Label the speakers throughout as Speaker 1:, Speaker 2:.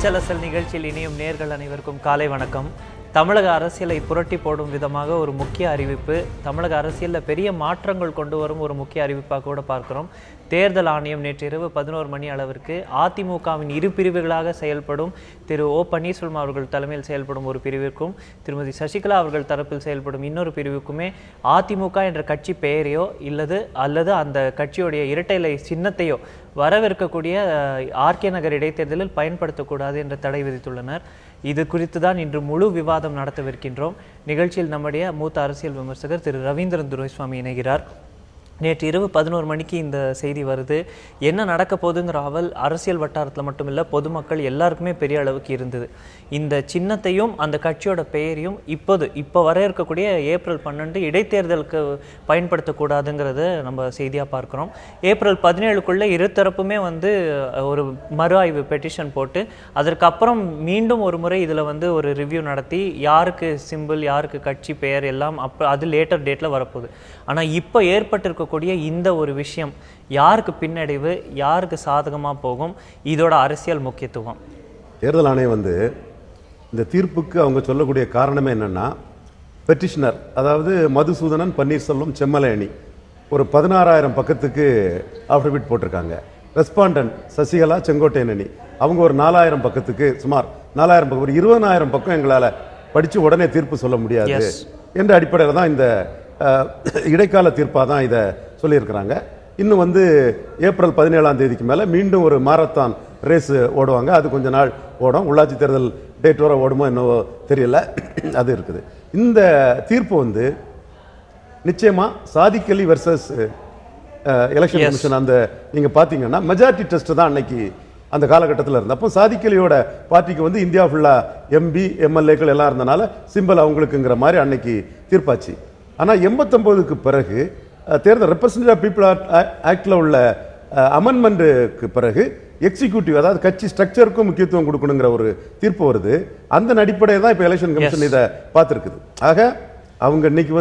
Speaker 1: சலசல் நிகழ்ச்சியில் இணையும் நேர்கள் அனைவருக்கும் காலை வணக்கம். தமிழக அரசியலை புரட்டி போடும் விதமாக ஒரு முக்கிய அறிவிப்பு, தமிழக அரசியலில் பெரிய மாற்றங்கள் கொண்டு வரும் ஒரு முக்கிய அறிவிப்பாக கூட பார்க்கிறோம். தேர்தல் ஆணையம் நேற்று இரவு 11 மணி அளவிற்கு அதிமுகவின் இரு பிரிவுகளாக செயல்படும் திரு ஓ பன்னீர்செல்வம் அவர்கள் தலைமையில் செயல்படும் ஒரு பிரிவிற்கும் திருமதி சசிகலா அவர்கள் தரப்பில் செயல்படும் இன்னொரு பிரிவுக்குமே அதிமுக என்ற கட்சி பெயரையோ அல்லது அந்த கட்சியுடைய இரட்டை இலை சின்னத்தையோ வரவிருக்கக்கூடிய ஆர்கே நகர் இடைத்தேர்தலில் பயன்படுத்தக்கூடாது என்ற தடை விதித்துள்ளனர். இது குறித்து தான் இன்று முழு விவாதம் நடத்தவிருக்கின்றோம். நிகழ்ச்சியில் நம்முடைய மூத்த அரசியல் விமர்சகர் திரு ரவீந்திரன் துரைசுவாமி இணைகிறார். நேற்று இரவு 11 மணிக்கு இந்த செய்தி வருது. என்ன நடக்க போகுதுங்கிற அவல் அரசியல் வட்டாரத்தில் மட்டுமில்லை, பொதுமக்கள் எல்லாருக்குமே பெரிய அளவுக்கு இருந்தது. இந்த சின்னத்தையும் அந்த கட்சியோட பெயரையும் இப்போ வர இருக்கக்கூடிய ஏப்ரல் 12 இடைத்தேர்தலுக்கு பயன்படுத்தக்கூடாதுங்கிறத நம்ம செய்தியாக பார்க்குறோம். ஏப்ரல் 17க்குள்ளே இருதரப்புமே ஒரு மறு ஆய்வு பெட்டிஷன் போட்டு அதற்கப்புறம் மீண்டும் ஒரு முறை இதில் ஒரு ரிவ்யூ நடத்தி யாருக்கு சிம்பிள் யாருக்கு கட்சி பெயர் எல்லாம் அது லேட்டர் டேட்டில் வரப்போகுது. ஆனால் இப்போ ஏற்பட்டிருக்க இந்த ஒரு விஷயம் யாருக்கு பின்னடைவு, யாருக்கு சாதகமா போகும், இதோட அரசியல் முக்கியத்துவம்.
Speaker 2: தேர்தல் ஆணையம் இந்த தீர்ப்புக்கு அவங்க சொல்லக்கூடிய காரணமே என்னன்னா, பெட்டிஷனர் அதாவது மதுசூதனன், பன்னீர்செல்வம், செம்மலை அணி ஒரு 16,000 பக்கத்துக்கு அஃபிடவிட் போட்டிருக்காங்க. ரெஸ்பாண்டன்ட் சசிகலா, செங்கோட்டையன் அணி அவங்க ஒரு 4,000 பக்கத்துக்கு, சுமார் 4,000 பக்கம், ஒரு 20,000 பக்கம் எங்களால் படித்து உடனே தீர்ப்பு சொல்ல முடியாது என்ற அடிப்படையில் தான் இந்த இடைக்கால தீர்ப்பாக தான் இதை சொல்லியிருக்கிறாங்க. இன்னும் ஏப்ரல் 17ஆம் தேதிக்கு மேலே மீண்டும் ஒரு மாரத்தான் ரேஸ் ஓடுவாங்க. அது கொஞ்ச நாள் ஓடும். உள்ளாட்சி தேர்தல் டேட் வர ஓடுமோ என்னவோ தெரியல. அது இருக்குது. இந்த தீர்ப்பு நிச்சயமா சாதிக் அலி வெர்சஸ் எலெக்ஷன் கமிஷன் நீங்க பார்த்தீங்கன்னா மெஜாரிட்டி டெஸ்ட் தான் அன்னைக்கு அந்த காலகட்டத்தில் இருந்த. அப்போ சாதிக் அலியோட பார்ட்டிக்கு இந்தியா ஃபுல்லா எம்பி எம்எல்ஏக்கள் எல்லாம் இருந்தனால சிம்பிள் அவங்களுக்குங்கிற மாதிரி அன்னைக்கு தீர்ப்பாச்சு. ஆனால் 89க்கு பிறகு தேர்தல் ரெப்ரசன்டேட்டிவ் பீப்புள் ஆக்டில் உள்ள அமெண்ட்மெண்ட்டுக்கு பிறகு எக்ஸிக்யூட்டிவ், அதாவது கட்சி ஸ்ட்ரக்சருக்கும் முக்கியத்துவம் கொடுக்கணுங்கிற ஒரு தீர்ப்பு வருது. அந்த அடிப்படையில் தான் இப்போ எலெக்ஷன் கமிஷன் இதை பார்த்துருக்குது. ஆக அவங்க இன்னைக்கு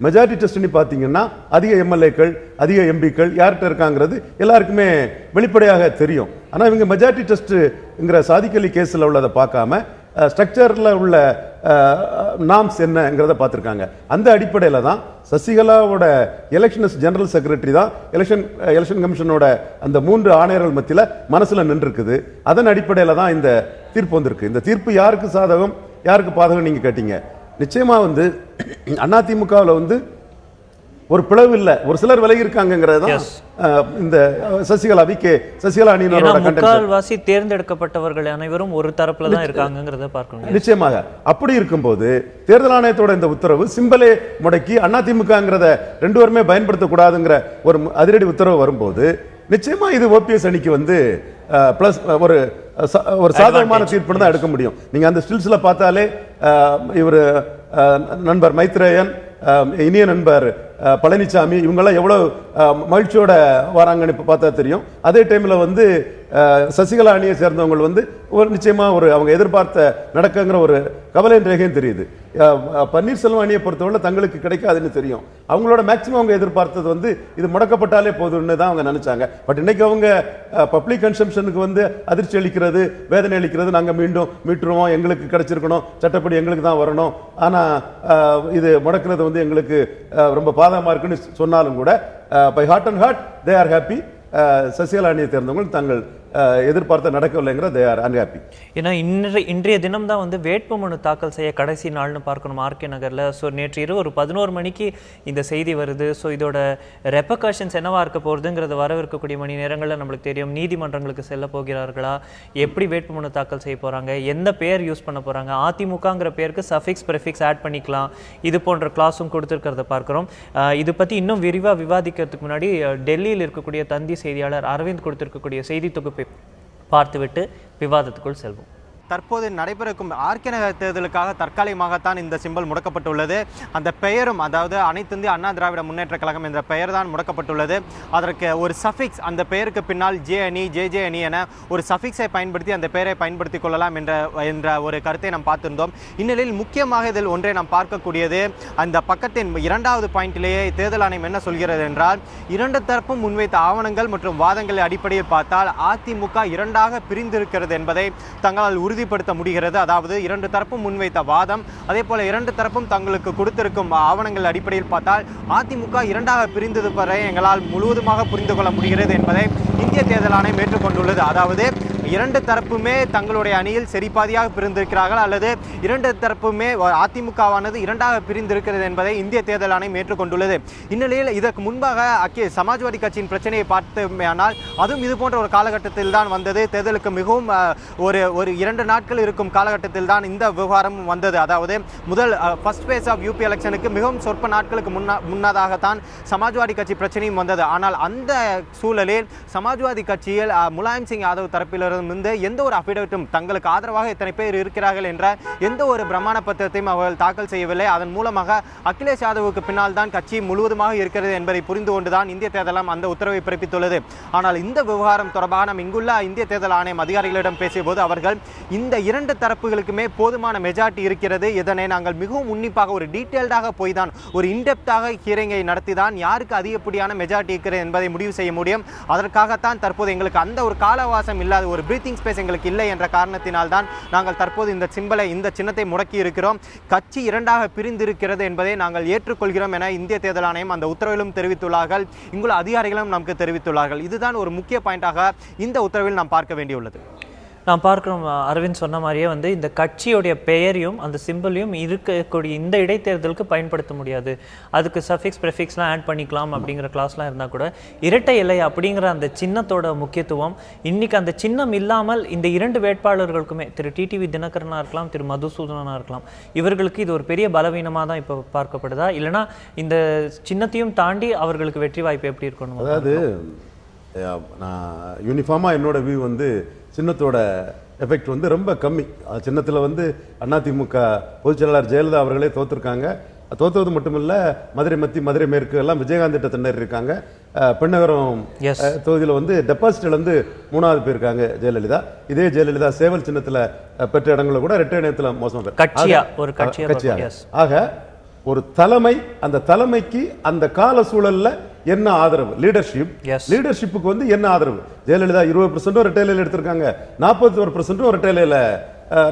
Speaker 2: மெஜாரிட்டி டெஸ்ட் பார்த்தீங்கன்னா அதிக எம்எல்ஏக்கள் அதிக எம்பிக்கள் யார்கிட்ட இருக்காங்கிறது எல்லாருக்குமே வெளிப்படையாக தெரியும். ஆனால் இவங்க மெஜாரிட்டி டெஸ்ட்ங்கிற சாதிக் அலி கேஸில் உள்ளதை பார்க்காம ஸ்ட்ரக்சரில் உள்ள நாம்ஸ் என்னங்கிறத பார்த்துருக்காங்க. அந்த அடிப்படையில் தான் சசிகலாவோட எலெக்ஷன் ஜெனரல் செக்ரட்டரி தான் எலெக்ஷன் கமிஷனோட அந்த 3 ஆணையர்கள் மத்தியில் மனசில் நின்றுருக்குது. அதன் அடிப்படையில் தான் இந்த தீர்ப்பு வந்திருக்கு. இந்த தீர்ப்பு யாருக்கு சாதகம் யாருக்கு பாதகம் நீங்கள் கேட்டீங்க. நிச்சயமா அதிமுகவில் ஒரு பிளவு இல்லை, ஒரு சிலர் விலகி இருக்காங்கிறது இந்த சசிகலா அணியினரோட
Speaker 1: முக்கால்வாசி தேர்ந்தெடுக்கப்பட்டவர்கள் அனைவரும் ஒரு தரப்புல தான் இருக்காங்கிறத பார்க்கணும்.
Speaker 2: நிச்சயமாக அப்படி இருக்கும்போது தேர்தல் ஆணையத்தோட இந்த உத்தரவு சிம்பலே முடக்கி அதிமுகங்கிறத 2 பேருமே பயன்படுத்தக்கூடாதுங்கிற ஒரு அதிரடி உத்தரவு வரும்போது நிச்சயமா இது ஓபிஎஸ் அணிக்கு பிளஸ் ஒரு சாதகமான தீர்ப்பு தான் எடுக்க முடியும். நீங்க அந்த ஸ்டில்ஸ்ல பார்த்தாலே இவர் நண்பர் மைத்ரேயன், இனிய நண்பர் பழனிசாமி இவங்கெல்லாம் எவ்வளவு மகிழ்ச்சியோட வராங்கன்னு பார்த்தா தெரியும். அதே டைம்ல சசிகலா அணியை சேர்ந்தவங்க ஒரு நிச்சயமா அவங்க எதிர்பார்த்த நடக்குங்கிற ஒரு கவலை ரேகையும் தெரியுது. பன்னீர்செல்வம் அணியை பொறுத்தவரை தங்களுக்கு கிடைக்காதுன்னு தெரியும். அவங்களோட மேக்சிமம் அவங்க எதிர்பார்த்தது இது முடக்கப்பட்டாலே போதும்னு தான் அவங்க நினைச்சாங்க. பட் இன்னைக்கு அவங்க பப்ளிக் கன்சம்ஷனுக்கு அதிர்ச்சி அளிக்கிறது, வேதனை அளிக்கிறது, நாங்கள் மீண்டும் மீட்டுருவோம், எங்களுக்கு கிடைச்சிருக்கணும், சட்டப்படி எங்களுக்கு தான் வரணும், ஆனா இது முடக்கிறது எங்களுக்கு ரொம்ப பாதகமா இருக்குன்னு சொன்னாலும் கூட by heart and heart they are happy. Sasikala அணியை தேர்ந்தவங்க தங்கள் எதிர்பார்த்த நடக்கவில்லைங்கிற தே ஆர் அன்ஹாப்பி.
Speaker 1: ஏன்னா இன்றைய தினம் தான் வேட்புமனு தாக்கல் செய்ய கடைசி நாள்னு பார்க்கணும் ஆர்கே நகர்ல. ஸோ நேற்று இரவு ஒரு 11 மணிக்கு இந்த செய்தி வருது. ஸோ இதோட ரெப்பர்கஷன்ஸ் என்னவா இருக்க போகிறதுங்கிறது வரவிருக்கக்கூடிய மணி நேரங்களில் நம்மளுக்கு தெரியும். நீதிமன்றங்களுக்கு செல்ல போகிறார்களா, எப்படி வேட்புமனு தாக்கல் செய்ய போகிறாங்க, எந்த பெயர் யூஸ் பண்ண போகிறாங்க, அதிமுகங்கிற பேருக்கு சஃபிக்ஸ் ப்ரெஃபிக்ஸ் ஆட் பண்ணிக்கலாம், இது போன்ற கிளாஸும் கொடுத்துருக்கிறத பார்க்குறோம். இது பற்றி இன்னும் விரிவாக விவாதிக்கிறதுக்கு முன்னாடி டெல்லியில் இருக்கக்கூடிய தந்தி செய்தியாளர் அரவிந்த் கொடுத்திருக்கக்கூடிய செய்தி தொகுப்பை பார்த்துவிட்டு விவாதத்துக்குள் செல்வோம்.
Speaker 3: தற்போது நடைபெறும் ஆர்கே நகர் தேர்தலுக்காக தற்காலிகமாகத்தான் இந்த சிம்பல் முடக்கப்பட்டுள்ளது. அந்த பெயரும், அதாவது அனைத்து இந்திய அண்ணா திராவிட முன்னேற்ற கழகம் என்ற பெயர் தான் முடக்கப்பட்டுள்ளது. அதற்கு ஒரு சஃபிக்ஸ், அந்த பெயருக்கு பின்னால் ஜே அணி, ஜே அணி என ஒரு சஃபிக்ஸை பயன்படுத்தி அந்த பெயரை பயன்படுத்திக் கொள்ளலாம் என்ற ஒரு கருத்தை நாம் பார்த்திருந்தோம். இந்நிலையில் முக்கியமாக இதில் ஒன்றை நாம் பார்க்கக்கூடியது, அந்த பக்கத்தின் 2வது பாயிண்டிலேயே தேர்தல் ஆணையம் என்ன சொல்கிறது என்றால், இரண்டு தரப்பும் முன்வைத்த ஆவணங்கள் மற்றும் வாதங்கள் அடிப்படையில் பார்த்தால் அதிமுக 2ஆக பிரிந்திருக்கிறது என்பதை தங்களால் உறுதிப்படுத்த முடிகிறது. அதாவது இரண்டு தரப்பும் முன்வைத்த வாதம், அதே போல இரண்டு தரப்பும் தங்களுக்கு கொடுத்திருக்கும் ஆவணங்கள் அடிப்படையில் பார்த்தால் அதிமுக 2ஆக பிரிந்தது வரை எங்களால் முழுவதுமாக புரிந்து கொள்ள முடிகிறது என்பதை இந்திய தேர்தல் ஆணையம் ஏற்றுக்கொண்டுள்ளது. அதாவது இரண்டு தரப்புமே தங்களுடைய அணியில் சரிபாதியாக பிரிந்திருக்கிறார்கள், அல்லது இரண்டு தரப்புமே அதிமுகவானது 2ஆக பிரிந்திருக்கிறது என்பதை இந்திய தேர்தல் ஆணையம் ஏற்றுக்கொண்டுள்ளது. இந்நிலையில் இதற்கு முன்பாக சமாஜ்வாதி கட்சியின் பிரச்சனையை பார்த்தோமேயானால் அதுவும் இது போன்ற ஒரு காலகட்டத்தில் தான் வந்தது. தேர்தலுக்கு மிகவும் ஒரு 2 நாட்கள் இருக்கும் காலகட்டத்தில் தான் இந்த விவகாரம் வந்தது. அதாவது முதல் ஃபர்ஸ்ட் ஃபேஸ் ஆஃப் யூபி எலெக்ஷனுக்கு மிகவும் சொற்ப நாட்களுக்கு முன்னதாகத்தான் சமாஜ்வாதி கட்சி பிரச்சனையும் வந்தது. ஆனால் அந்த சூழலில் சமாஜ்வாதி கட்சியில் முலாயம் சிங் யாதவ் தரப்பிலிருந்து எந்த ஒரு அபிடவிட்டும், தங்களுக்கு ஆதரவாக எத்தனை பேர் இருக்கிறார்கள் என்ற எந்த ஒரு பிரமாண பத்திரத்தையும் அவர்கள் தாக்கல் செய்யவில்லை. அதன் மூலமாக அகிலேஷ் யாதவுக்கு பின்னால் தான் கட்சி முழுவதுமாக இருக்கிறது என்பதை புரிந்து கொண்டுதான் இந்திய தேர்தல் அந்த உத்தரவை பிறப்பித்துள்ளது. ஆனால் இந்த விவகாரம் தொடர்பாக நாம் இங்குள்ள இந்திய தேர்தல் ஆணையம் அதிகாரிகளிடம் பேசிய போது அவர்கள் இந்த இரண்டு தரப்புகளுக்குமே போதுமான மெஜாரிட்டி இருக்கிறது, இதனை நாங்கள் மிகவும் உன்னிப்பாக ஒரு டீட்டெயில்டாக போய் தான் ஒரு இன்டெப்த்தாக ஹியரிங்கை நடத்தி தான் யாருக்கு அதிகப்படியான மெஜாரிட்டி இருக்கிறது என்பதை முடிவு செய்ய முடியும். அதற்காகத்தான் தற்போது எங்களுக்கு அந்த ஒரு காலவாசம் இல்லாத ஒரு பிரீத்திங் ஸ்பேஸ் எங்களுக்கு இல்லை என்ற காரணத்தினால் தான் நாங்கள் தற்போது இந்த சின்னத்தை முடக்கி இருக்கிறோம். கட்சி 2ஆக பிரிந்திருக்கிறது என்பதை நாங்கள் ஏற்றுக்கொள்கிறோம் என இந்திய தேர்தல் ஆணையம் அந்த உத்தரவிலும் தெரிவித்துள்ளார்கள். இங்குள்ள அதிகாரிகளும் நமக்கு தெரிவித்துள்ளார்கள். இதுதான் ஒரு முக்கிய பாயிண்டாக இந்த உத்தரவில் நாம் பார்க்க வேண்டியுள்ளது.
Speaker 1: நாம் பார்க்குறோம், அரவிந்த் சொன்ன மாதிரியே இந்த கட்சியோடைய பெயரையும் அந்த சிம்பிளையும் இருக்கக்கூடிய இந்த இடைத்தேர்தலுக்கு பயன்படுத்த முடியாது. அதுக்கு சஃபிக்ஸ் ப்ரெஃபிக்ஸ்லாம் ஆட் பண்ணிக்கலாம் அப்படிங்கிற கிளாஸ்லாம் இருந்தால் கூட இரட்டை இலை அப்படிங்கிற அந்த சின்னத்தோட முக்கியத்துவம் இன்னைக்கு அந்த சின்னம் இல்லாமல் இந்த 2 வேட்பாளர்களுக்குமே, திரு டிடிவி தினகரனாக இருக்கலாம், திரு மதுசூதனனாக இருக்கலாம், இவர்களுக்கு இது ஒரு பெரிய பலவீனமாக தான் இப்போ பார்க்கப்படுதா, இல்லைனா இந்த சின்னத்தையும் தாண்டி அவர்களுக்கு வெற்றி வாய்ப்பு எப்படி இருக்கணும்?
Speaker 2: அதாவது நான் யூனிஃபார்மாக என்னோட வியூ சின்னத்தோட எஃபெக்ட் ரொம்ப கம்மி. சின்னத்தில் அதிமுக பொதுச் செயலாளர் ஜெயலலிதா அவர்களே தோத்துருக்காங்க. தோத்துவது மட்டுமில்ல, மதுரை மத்தி, மதுரை மேற்கு எல்லாம் விஜயகாந்த் திட்ட திணறி இருக்காங்க. பெண்ணகரம் தொகுதியில் டெபாசிட்ல 3வது போயிருக்காங்க ஜெயலலிதா. இதே ஜெயலலிதா சேவல் சின்னத்தில் பெற்ற இடங்களில் கூட இரட்டை இணையத்தில் மோசமாக கட்சியா. ஆக ஒரு தலைமை, அந்த தலைமைக்கு அந்த கால சூழல்ல என்ன ஆதரவு, லீடர்ஷிப்புக்கு என்ன ஆதரவு. ஜெயலலிதா 20% ரெட்டையில எடுத்திருக்காங்க, 41% ரெட்டையில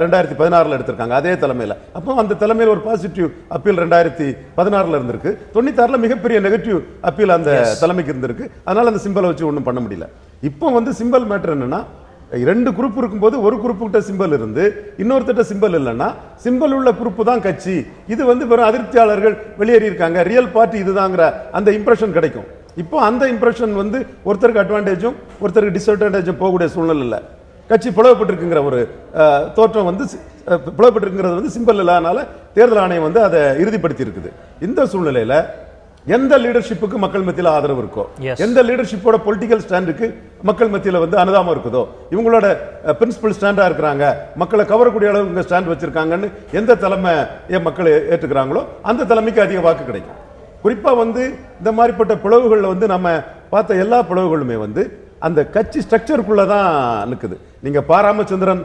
Speaker 2: 2016 எடுத்திருக்காங்க அதே தலைமையில. அப்போ அந்த தலைமையில் ஒரு பாசிட்டிவ் அப்பீல் 2016 இருந்திருக்கு. 96 மிகப்பெரிய நெகட்டிவ் அப்பீல் அந்த தலைமைக்கு இருந்திருக்கு. அதனால அந்த சிம்பலை வச்சு ஒன்றும் பண்ண முடியல. இப்போ சிம்பல் மேட்டர் என்னன்னா, 2 குரூப் இருக்கும்போது ஒரு குரூப் கிட்ட சிம்பல் இருந்து இன்னொருத்திட்ட சிம்பல் இல்லைன்னா சிம்பல் உள்ள குரூப் தான் கட்சி. இது வெறும் அதிருப்தியாளர்கள் வெளியேறி இருக்காங்க, ரியல் பார்ட்டி இதுதாங்கிற அந்த இம்ப்ரெஷன் கிடைக்கும். இப்போ அந்த இம்ப்ரெஷன் ஒருத்தருக்கு அட்வான்டேஜும் ஒருத்தருக்கு டிஸ்அட்வான்டேஜும் போகக்கூடிய சூழ்நிலை இல்லை. கட்சி பிளவுபட்டிருக்குங்கிற ஒரு தோற்றம் பிளவுபட்டிருக்கிறது சிம்பல் இல்லாதனால தேர்தல் ஆணையம் அதை இறுதிப்படுத்தி இருக்குது. இந்த சூழ்நிலையில எந்த லீடர்ஷிப்புக்கு மக்கள் மத்தியில் ஆதரவு இருக்கோ, எந்த லீடர்ஷிப்போட பொலிட்டிக்கல் ஸ்டாண்டுக்கு மக்கள் மத்தியில் அனுதாபம் இருக்குதோ, இவங்களோட பிரின்சிபல் ஸ்டாண்டா இருக்கிறாங்க, மக்களை கவரக்கூடிய அளவு இவங்க ஸ்டாண்ட் வச்சிருக்காங்கன்னு எந்த தலைமை மக்கள் ஏற்றுக்கிறாங்களோ அந்த தலைமைக்கு அதிக வாக்கு கிடைக்கும். குறிப்பா இந்த மாதிரிப்பட்ட பிளவுகள் நம்ம பார்த்த எல்லா பிளவுகளுமே அந்த கட்சி ஸ்ட்ரக்சருக்குள்ளதான் நிற்குது. நீங்க பாராமச்சந்திரன்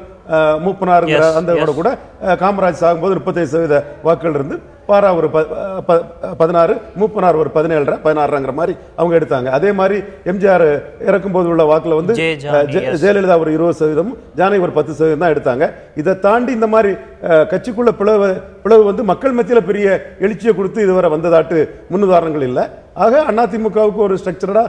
Speaker 2: மூப்பனார் அந்த கூட காமராஜ் சாகும்போது 35% வாக்குகள் இருந்து பாரா ஒரு 16, மூப்பனார் ஒரு 17.5 மாதிரி அவங்க எடுத்தாங்க. அதே மாதிரி எம்ஜிஆர் இறக்கும்போது உள்ள வாக்குல ஜெயலலிதா ஒரு 20%, ஜானகி ஒரு 10% தான் எடுத்தாங்க. இதை தாண்டி இந்த மாதிரி கட்சிக்குள்ள பிளவு மக்கள் மத்தியில பெரிய எழுச்சியை கொடுத்து இதுவரை வந்ததாட்டு முன்னுதாரணங்கள் இல்லை. ஆக அதிமுகவுக்கு ஒரு ஸ்ட்ரக்சரடா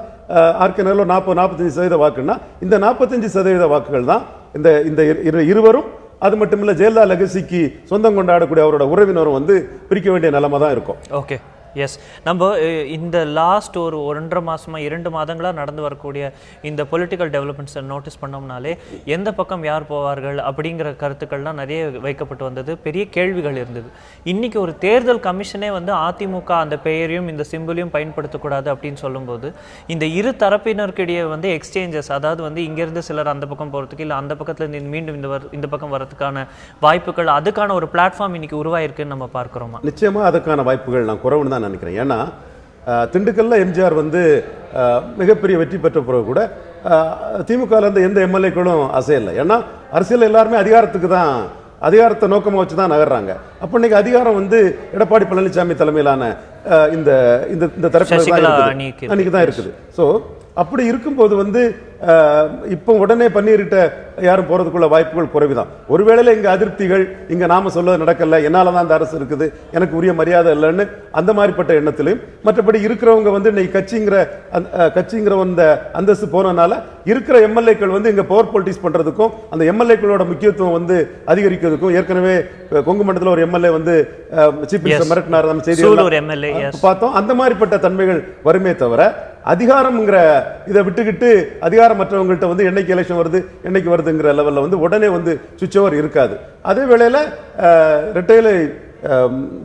Speaker 2: ஆர்கே நகர்ல 40-45% வாக்குன்னா இந்த 45% வாக்குகள் தான் இந்த இருவரும், அது மட்டுமில்ல ஜெயலலிதா லெகசிக்கு சொந்தம் கொண்டாடக்கூடிய அவரோட உறவினரும் பிரிக்க வேண்டிய நிலைமை தான் இருக்கும்.
Speaker 1: ஓகே, எஸ், நம்ம இந்த லாஸ்ட் ஒரு 1.5 மாதமாக 2 மாதங்களாக நடந்து வரக்கூடிய இந்த பொலிட்டிக்கல் டெவலப்மெண்ட்ஸை நோட்டீஸ் பண்ணோம்னாலே எந்த பக்கம் யார் போவார்கள் அப்படிங்கிற கருத்துக்கள்லாம் நிறைய வைக்கப்பட்டு வந்தது, பெரிய கேள்விகள் இருந்தது. இன்னைக்கு ஒரு தேர்தல் கமிஷனே வந்து அதிமுக அந்த பெயரையும் இந்த சிம்பிளையும் பயன்படுத்தக்கூடாது அப்படின்னு சொல்லும்போது இந்த இரு தரப்பினருக்கிடையே வந்து எக்ஸ்சேஞ்சஸ், அதாவது வந்து இங்கேருந்து சிலர் அந்த பக்கம் போகிறதுக்கு இல்லை அந்த பக்கத்துலேருந்து மீண்டும் இந்த பக்கம் வரதுக்கான வாய்ப்புகள், அதுக்கான ஒரு பிளாட்ஃபார்ம் இன்னைக்கு உருவாயிருக்குன்னு நம்ம பார்க்குறோமா?
Speaker 2: நிச்சயமாக அதுக்கான வாய்ப்புகள் நான் குறைவுன்னு தான் நினைக்கிறேன். ஏன்னா திண்டுக்கல்ல எம்ஜிஆர் வந்து மிகப்பெரிய வெற்றி பெற்ற பிறகு கூட திமுகலேருந்து எந்த எம்எல்ஏக்களும் அசையலை. ஏன்னா அரசியல் எல்லாருமே அதிகாரத்துக்கு தான், அதிகாரத்தை நோக்கமாக வச்சு தான் நகர்றாங்க. அப்போ இன்னைக்கு அதிகாரம் வந்து எடப்பாடி பழனிசாமி தலைமையிலான இந்த இந்த தரப்பில் அன்னைக்கு தான் இருக்குது. ஸோ அப்படி இருக்கும்போது வந்து இப்போ உடனே பன்னீர்கிட்ட யாரும் போறதுக்குள்ள வாய்ப்புகள் குறைவுதான். ஒருவேளை இங்க அதிருப்திகள், இங்க நாம சொல்வது நடக்கல, என்னால தான் இந்த அரசு இருக்குது, எனக்கு உரிய மரியாதை இல்லைன்னு அந்த மாதிரிப்பட்ட எண்ணத்திலையும், மற்றபடி இருக்கிறவங்க வந்து இன்னைக்கு கட்சிங்கிற அந்த அந்தஸ்து போனனால இருக்கிற எம்எல்ஏக்கள் வந்து இங்க பவர் பொலிட்டிக்ஸ் பண்றதுக்கும் அந்த எம்எல்ஏக்களோட முக்கியத்துவம் வந்து அதிகரிக்கிறதுக்கும், ஏற்கனவே கொங்கு மண்டலத்தில் ஒரு எம்எல்ஏ வந்து சீஃப் மினிஸ்டர் மிரட்டினார், நம்ம செய்தி பார்த்தோம். அந்த மாதிரிப்பட்ட தன்மைகள் வருமே தவிர அதிகாரம்ங்கிற இதை விட்டுக்கிட்டு அதிகாரமற்றவங்கள்ட்ட வந்து என்னைக்கு எலெக்ஷன் வருது என்னைக்கு வருதுங்கிற லெவலில் வந்து உடனே வந்து சுவிட்ச் ஓவர் இருக்காது. அதே வேளையில் ரெட்டையில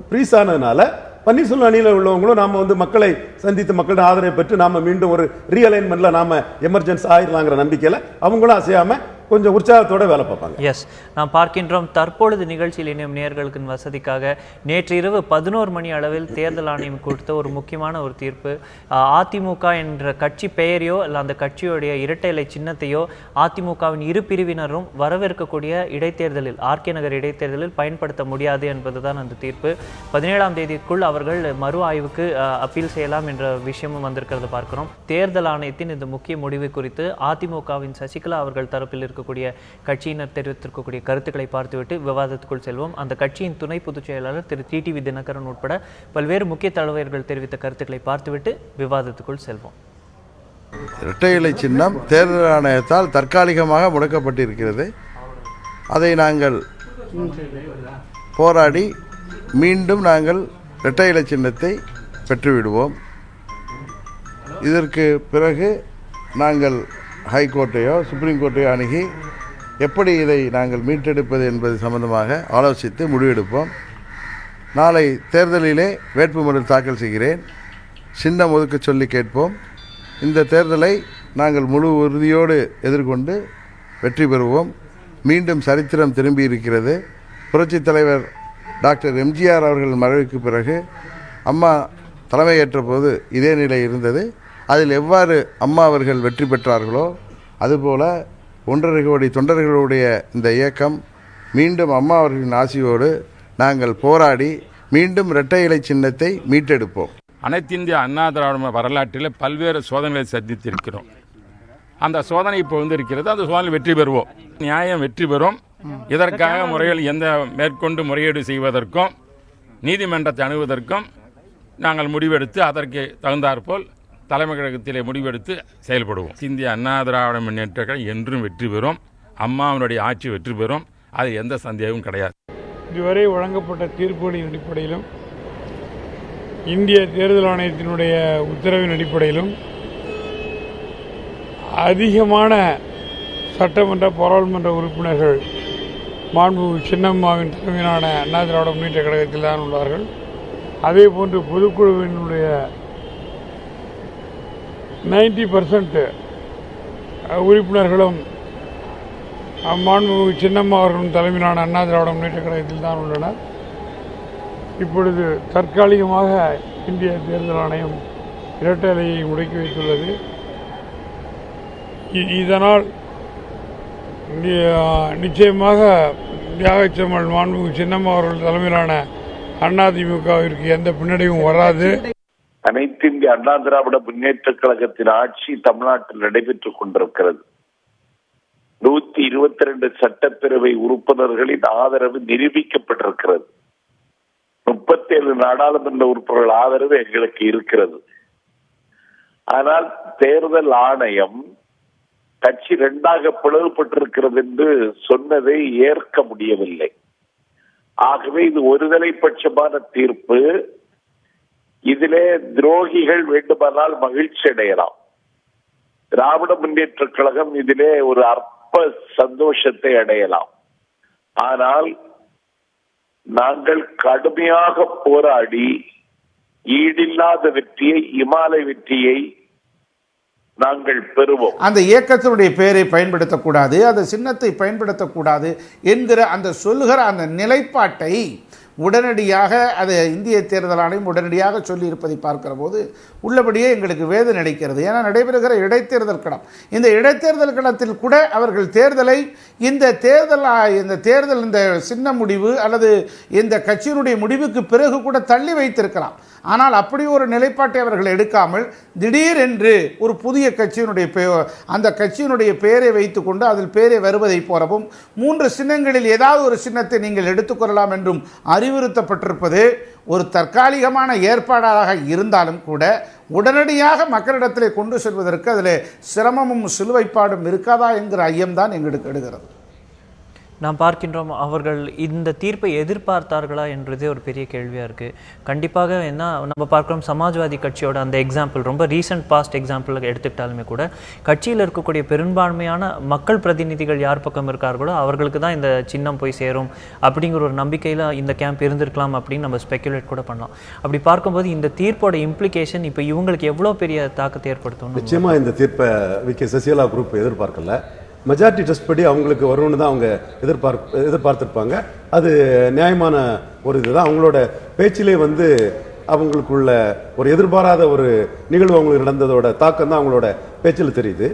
Speaker 2: ப்ரீஸ் ஆனதுனால பன்னீர்செல்வம் அணியில் உள்ளவங்களும் நாம வந்து மக்களை சந்தித்து மக்களோட ஆதரவை பெற்று நாம மீண்டும் ஒரு ரீஅலைன்மெண்ட்ல நாம எமர்ஜென்சி ஆயிடலாங்கிற நம்பிக்கையில அவங்களும் அசையாம கொஞ்சம் உற்சாகத்தோட வேலை பார்ப்பாங்க.
Speaker 1: எஸ், நாம் பார்க்கின்றோம். தற்பொழுது நிகழ்ச்சியில் இணையும் நேயர்களுக்கு வசதிக்காக நேற்று இரவு 11 மணி அளவில் தேர்தல் ஆணையம் கொடுத்த ஒரு முக்கியமான ஒரு தீர்ப்பு, அதிமுக என்ற கட்சி பெயரையோ இல்லை அந்த கட்சியுடைய இரட்டை இலை சின்னத்தையோ அதிமுகவின் இரு பிரிவினரும் வரவிருக்கக்கூடிய இடைத்தேர்தலில், ஆர்கே நகர் இடைத்தேர்தலில் பயன்படுத்த முடியாது என்பதுதான் அந்த தீர்ப்பு. 17ஆம் தேதிக்குள் அவர்கள் மறு ஆய்வுக்கு அப்பீல் செய்யலாம் என்ற விஷயமும் வந்திருக்கிறத பார்க்கிறோம். தேர்தல் ஆணையத்தின் இந்த முக்கிய முடிவு குறித்து அதிமுகவின் சசிகலா அவர்கள் தரப்பில் இருக்க கட்சியினர் தெரிவித்திருக்கக்கூடிய கருத்துக்களை பார்த்துவிட்டு விவாதத்துக்குள் செல்வோம். அந்த கட்சியின் துணை பொதுச் செயலாளர் திரு டிடிவி தினகரன் உட்பட பல்வேறு முக்கிய தலைவர்கள் தெரிவித்த கருத்துக்களை பார்த்துவிட்டு விவாதத்துக்குள் செல்வோம்.
Speaker 4: இரட்டை இலை சின்னம் தேர்தல் ஆணையத்தால் தற்காலிகமாக முடக்கப்பட்டிருக்கிறது. அதை நாங்கள் போராடி மீண்டும் நாங்கள் இரட்டை இலை சின்னத்தை பெற்றுவிடுவோம். இதற்கு பிறகு நாங்கள் ஹைகோர்ட்டையோ சுப்ரீம் கோர்ட்டையோ அணுகி எப்படி இதை நாங்கள் மீட்டெடுப்பது என்பது சம்பந்தமாக ஆலோசித்து முடிவெடுப்போம். நாளை தேர்தலிலே வேட்புமனு தாக்கல் செய்கிறேன். சின்னம் ஒதுக்க சொல்லி கேட்போம். இந்த தேர்தலை நாங்கள் முழு உறுதியோடு எதிர்கொண்டு வெற்றி பெறுவோம். மீண்டும் சரித்திரம் திரும்பி இருக்கிறது. புரட்சித் தலைவர் டாக்டர் எம்ஜிஆர் அவர்கள் மறைவுக்கு பிறகு அம்மா தலைமையேற்ற போது இதே நிலை இருந்தது. அதில் எவ்வாறு அம்மா அவர்கள் வெற்றி பெற்றார்களோ அதுபோல் 1.5 கோடி தொண்டர்களுடைய இந்த இயக்கம் மீண்டும் அம்மா அவர்களின் ஆசியோடு நாங்கள் போராடி மீண்டும் இரட்டை இலை சின்னத்தை மீட்டெடுப்போம்.
Speaker 5: அனைத்து இந்திய அண்ணா திராவிட வரலாற்றில் பல்வேறு சோதனைகளை சந்தித்திருக்கிறோம். அந்த சோதனை இப்போ இருக்கிறது. அந்த சோதனை வெற்றி பெறுவோம். நியாயம் வெற்றி பெறும். இதற்காக முறைகள் எந்த மேற்கொண்டு முறையீடு செய்வதற்கும் நீதிமன்றத்தை அணுகுவதற்கும் நாங்கள் முடிவெடுத்து அதற்கு தகுந்தாற்போல் தலைமை கழகத்திலே முடிவெடுத்து செயல்படுவோம். இந்திய அண்ணா திராவிட முன்னேற்ற கழகம் என்றும் வெற்றி பெறும். அம்மாவினுடைய ஆட்சி வெற்றி பெறும். அது எந்த சந்தேகமும் கிடையாது.
Speaker 6: இதுவரை வழங்கப்பட்ட தீர்ப்புகளின் அடிப்படையிலும் இந்திய தேர்தல் ஆணையத்தினுடைய உத்தரவின் அடிப்படையிலும் அதிகமான சட்டமன்ற பாராளுமன்ற உறுப்பினர்கள் மாண்புமிகு சின்னம்மாவின் தலைமையிலான அண்ணா திராவிட முன்னேற்ற கழகத்தில் தான் உள்ளார்கள். அதே போன்று பொதுக்குழுவினுடைய 90% உறுப்பினர்களும் மாண்புமிகு சின்னம்மா அவர்களின் தலைமையிலான அண்ணா திராவிட முன்னேற்ற கழகத்தில் தான் உள்ளனர். இப்பொழுது தற்காலிகமாக இந்திய தேர்தல் ஆணையம் இரட்டை இலையை முடக்கி வைத்துள்ளது. இதனால் நிச்சயமாக தியாகச்செம்மல் மாண்புமிகு சின்னம்மா அவர்கள் தலைமையிலான அதிமுகவிற்கு எந்த பின்னடைவும் வராது.
Speaker 7: அனைத்து இந்திய அண்ணா திராவிட முன்னேற்ற கழகத்தின் ஆட்சி தமிழ்நாட்டில் நடைபெற்றுக் கொண்டிருக்கிறது. 122 சட்டப்பேரவை உறுப்பினர்களின் ஆதரவு நிரூபிக்கப்பட்டிருக்கிறது. 37 நாடாளுமன்ற உறுப்பினர்கள் ஆதரவு எங்களுக்கு இருக்கிறது. ஆனால் தேர்தல் ஆணையம் கட்சி 2ஆக பிளவுபட்டிருக்கிறது என்று சொன்னதை ஏற்க முடியவில்லை. ஆகவே இது ஒருதலைபட்சமான தீர்ப்பு. இதிலே துரோகிகள் வேண்டுமானால் மகிழ்ச்சி அடையலாம். திராவிட முன்னேற்ற கழகம் இதிலே ஒரு அற்ப சந்தோஷத்தை அடையலாம். ஆனால் நாங்கள் கடுமையாக போராடி ஈடில்லாத வெற்றியை, இமாலய வெற்றியை நாங்கள் பெறுவோம்.
Speaker 8: அந்த இயக்கத்தினுடைய பெயரை பயன்படுத்தக்கூடாது, அந்த சின்னத்தை பயன்படுத்தக்கூடாது என்கிற அந்த சொல்லுகிற அந்த நிலைப்பாட்டை உடனடியாக அது இந்திய தேர்தல் ஆணையம் உடனடியாக சொல்லியிருப்பதை பார்க்கிற போது உள்ளபடியே எங்களுக்கு வேதனை அளிக்கிறது. ஏன்னா நடைபெறுகிற இடைத்தேர்தல் களம், இந்த இடைத்தேர்தல் களத்தில் கூட அவர்கள் தேர்தலை இந்த தேர்தல் இந்த சின்ன முடிவு அல்லது இந்த கட்சியினுடைய முடிவுக்கு பிறகு கூட தள்ளி வைத்திருக்கலாம். ஆனால் அப்படி ஒரு நிலைப்பாட்டை அவர்கள் எடுக்காமல் திடீரென்று ஒரு புதிய கட்சியினுடைய அந்த கட்சியினுடைய பெயரை வைத்துக்கொண்டு அதில் பெயரை வருவதை போலவும் 3 சின்னங்களில் ஏதாவது ஒரு சின்னத்தை நீங்கள் எடுத்துக்கொள்ளலாம் என்றும் அறிவுறுத்தப்பட்டிருப்பது ஒரு தற்காலிகமான ஏற்பாடாக இருந்தாலும் கூட உடனடியாக மக்களிடத்திலே கொண்டு செல்வதற்கு அதில் சிரமமும் சிலுவைப்பாடும் இருக்காதா என்கிற ஐயம்தான் எங்களுக்கு எடுக்கிறது.
Speaker 1: நாம் பார்க்கின்றோம், அவர்கள் இந்த தீர்ப்பை எதிர்பார்த்தார்களா என்றதே ஒரு பெரிய கேள்வியாக இருக்குது. கண்டிப்பாக என்ன நம்ம பார்க்குறோம், சமாஜ்வாதி கட்சியோட அந்த எக்ஸாம்பிள் ரொம்ப ரீசெண்ட் பாஸ்ட் எக்ஸாம்பிள் எடுத்துக்கிட்டாலுமே கூட கட்சியில் இருக்கக்கூடிய பெரும்பான்மையான மக்கள் பிரதிநிதிகள் யார் பக்கம் இருக்கார்களோ அவர்களுக்கு தான் இந்த சின்னம் போய் சேரும் அப்படிங்கிற ஒரு நம்பிக்கையில் இந்த கேம்ப் இருந்திருக்கலாம் அப்படின்னு நம்ம ஸ்பெக்குலேட் கூட பண்ணலாம். அப்படி பார்க்கும்போது இந்த தீர்ப்போட இம்ப்ளிகேஷன் இப்போ இவங்களுக்கு எவ்வளோ பெரிய தாக்கத்தை ஏற்படுத்தும்?
Speaker 2: நிச்சயமாக இந்த தீர்ப்பை சசிகலா குரூப் எதிர்பார்க்கல. மெஜாரிட்டி டெஸ்ட் படி அவங்களுக்கு வரும்னு தான் அவங்க எதிர்பார்த்திருப்பாங்க. அது நியாயமான ஒரு இதுதான். அவங்களோட பேச்சிலே அவங்களுக்குள்ள ஒரு எதிர்பாராத ஒரு நிகழ்வு அவங்களுக்கு நடந்ததோட தாக்கம் தான் அவங்களோட பேச்சில் தெரியுது.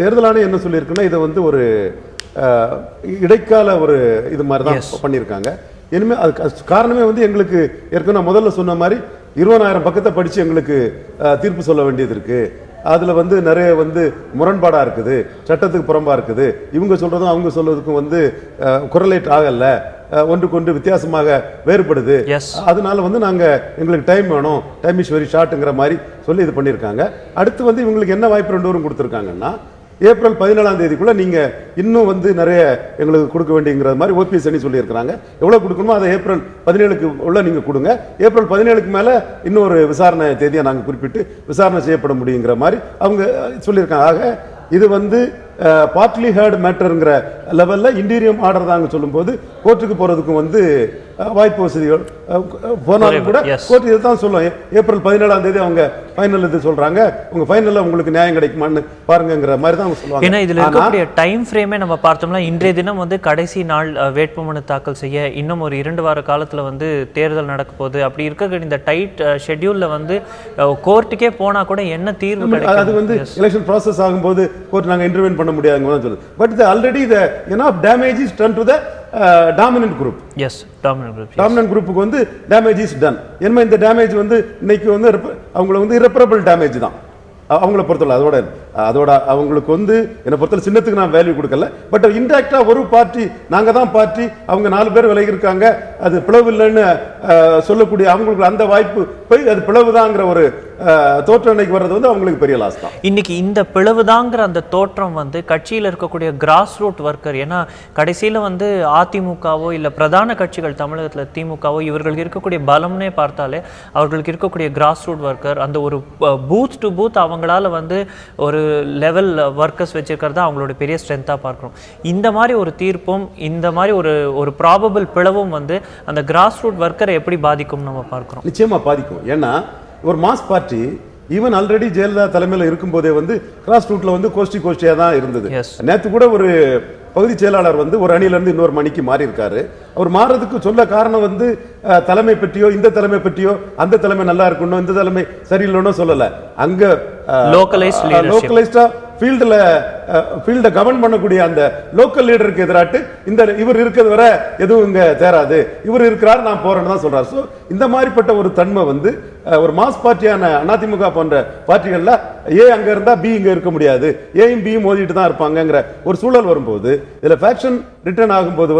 Speaker 2: தேர்தல் ஆணையம் என்ன சொல்லியிருக்குன்னா இதை ஒரு இடைக்கால ஒரு இது மாதிரி தான் பண்ணியிருக்காங்க. இனிமேல் அது காரணமே எங்களுக்கு ஏற்கனவே முதல்ல சொன்ன மாதிரி 20,000 பக்கத்தை படித்து எங்களுக்கு தீர்ப்பு சொல்ல வேண்டியது இருக்கு. அதுல நிறைய முரண்பாடா இருக்குது, சட்டத்துக்கு புறம்பா இருக்குது. இவங்க சொல்றதும் அவங்க சொல்றதுக்கும் கொரலேட் ஆகல, ஒன்றுக்கொன்று வித்தியாசமாக வேறுபடுது. அதனால நாங்க எங்களுக்கு டைம் வேணும், டைம் இஸ் வெரி ஷார்ட்ங்கிற மாதிரி சொல்லி இது பண்ணியிருக்காங்க. அடுத்து இவங்களுக்கு என்ன வாய்ப்பு 2 வரும் கொடுத்துருக்காங்கன்னா, ஏப்ரல் 17ஆம் தேதிக்குள்ள நீங்க இன்னும் நிறைய எங்களுக்கு கொடுக்க வேண்டியங்கிற மாதிரி ஓபிஎஸ் அணி சொல்லி இருக்கிறாங்க. எவ்வளவு கொடுக்கணுமோ அதை ஏப்ரல் 17க்கு உள்ள நீங்க கொடுங்க. ஏப்ரல் 17க்கு மேல இன்னொரு விசாரணை தேதியை நாங்க குறிப்பிட்டு விசாரணை செய்யப்பட முடியுங்கிற மாதிரி அவங்க சொல்லியிருக்காங்க. ஆக இது பார்ட்லி ஹேர்ட் மேட்டர்ங்கிற லெவல்ல இன்டீரியம் ஆர்டர் தாங்க சொல்லும்போது கோர்ட்டுக்கு போறதுக்கும் வாய்ப்பு வசதிகள் போனாலும் கூட கோர்ட் இதுதான் சொல்லும். ஏப்ரல் 17ஆம் தேதி அவங்க ஃபைனல் இது சொல்றாங்க, உங்க ஃபைனல்ல உங்களுக்கு நியாயம் கிடைக்குமான்னு பாருங்கிற மாதிரி தான் அவங்க சொல்லுவாங்க.
Speaker 1: ஏன்னா இதுல இருக்கக்கூடிய டைம் ஃப்ரேமே நம்ம பார்த்தோம்னா இன்றைய தினம் கடைசி நாள் வேட்புமனு தாக்கல் செய்ய இன்னும் ஒரு 2 வார காலத்துல தேர்தல் நடக்க போகுது. அப்படி இருக்க இந்த டைட் ஷெட்யூல்ல கோர்ட்டுக்கே போனா கூட என்ன தீர்வு கிடைக்கும்?
Speaker 2: அது எலெக்ஷன் ப்ராசஸ் ஆகும்போது கோர்ட் நாங்க இன்டர்வென் பண்ண முடியாதுங்க சொல்லுது. But already enough damage is done to the dominant group.
Speaker 1: Yes, dominant group.
Speaker 2: Dominant group damage is done. என்ன இந்த டேமேஜ் இன்னைக்கு அவங்களுக்கு irreparable damage தான் அவங்கள பொறுத்தவரை. அதோட அவங்களுக்கு என்னை பொறுத்தவரை சின்னத்துக்கு நான் வேல்யூ கொடுக்கல. பட் இன்டெரக்டா ஒரு பார்ட்டி, நாங்க தான் பார்ட்டி, அவங்க 4 பேர் விலகி இருக்காங்க, அது பிளவு இல்லைன்னு சொல்லக்கூடிய அவங்களுக்கு அந்த வாய்ப்பு போய் அது பிளவுதாங்கிற ஒரு தோற்றம் இன்னைக்கு வர்றது அவங்களுக்கு பெரிய லாஸ் தான்.
Speaker 1: இன்னைக்கு இந்த பிளவுதாங்கிற அந்த தோற்றம் கட்சியில் இருக்கக்கூடிய கிராஸ் ரூட் ஒர்க்கர், ஏன்னா கடைசியில அதிமுகவோ இல்ல பிரதான கட்சிகள் தமிழகத்தில் திமுகவோ இவர்களுக்கு இருக்கக்கூடிய பலம்னே பார்த்தாலே அவர்களுக்கு இருக்கக்கூடிய கிராஸ் ரூட் ஒர்க்கர் அந்த ஒரு பூத் டு பூத் அவங்களால ஒரு லெவல் ஒர்க்கர்ஸ் வச்சிருக்கிறதா அவங்களோட பெரிய ஸ்ட்ரென்த்தாக பார்க்குறோம். இந்த மாதிரி ஒரு தீர்ப்பும் இந்த மாதிரி ஒரு ப்ராபபிள் பிளவும் அந்த கிராஸ் ரூட் ஒர்க்கரை எப்படி பாதிக்கும் நம்ம பார்க்குறோம்.
Speaker 2: நிச்சயமா பாதிக்கும். ஏன்னா ஒரு mass party even already Jayalalithaa தலைமையில் இருக்கும் போதே கிராஸ் ரூட்ல கோஷ்டியா தான் இருந்தது. நேற்று கூட ஒரு பகுதி செயலாளர் ஒரு அணியிலிருந்து இன்னொரு மணிக்கு மாறி இருக்காரு. அவர் மாறதுக்கு சொல்ல காரணம் தலைமை பற்றியோ இந்த தலைமை பற்றியோ அந்த தலைமை நல்லா இருக்கணும் இந்த தலைமை சரியில்லைன்னு சொல்லல. அங்க லோக்கலைஸ்டா ஃபீல்ட கவர்ன் பண்ணக்கூடிய அந்த லோக்கல் லீடருக்கு எதிராட்டு இவர் இருக்கிறது வரை எதுவும் இங்க தேராது, இவர் இருக்கிறார் நான் போறேன்னு தான் சொல்றாரு. ஸோ இந்த மாதிரிப்பட்ட ஒரு தன்மை ஒரு மாஸ் பார்ட்டியான அதிமுக போன்ற பார்ட்டிகள்ல ஏ அங்க இருந்தா பி இங்க இருக்க முடியாது, ஏயும் பியும் மோதிட்டு தான் இருப்பாங்கிற ஒரு சூழல் வரும்போது இதுல ஃபேக்ஷன் ரிட்டர்ன் ஆகும்போது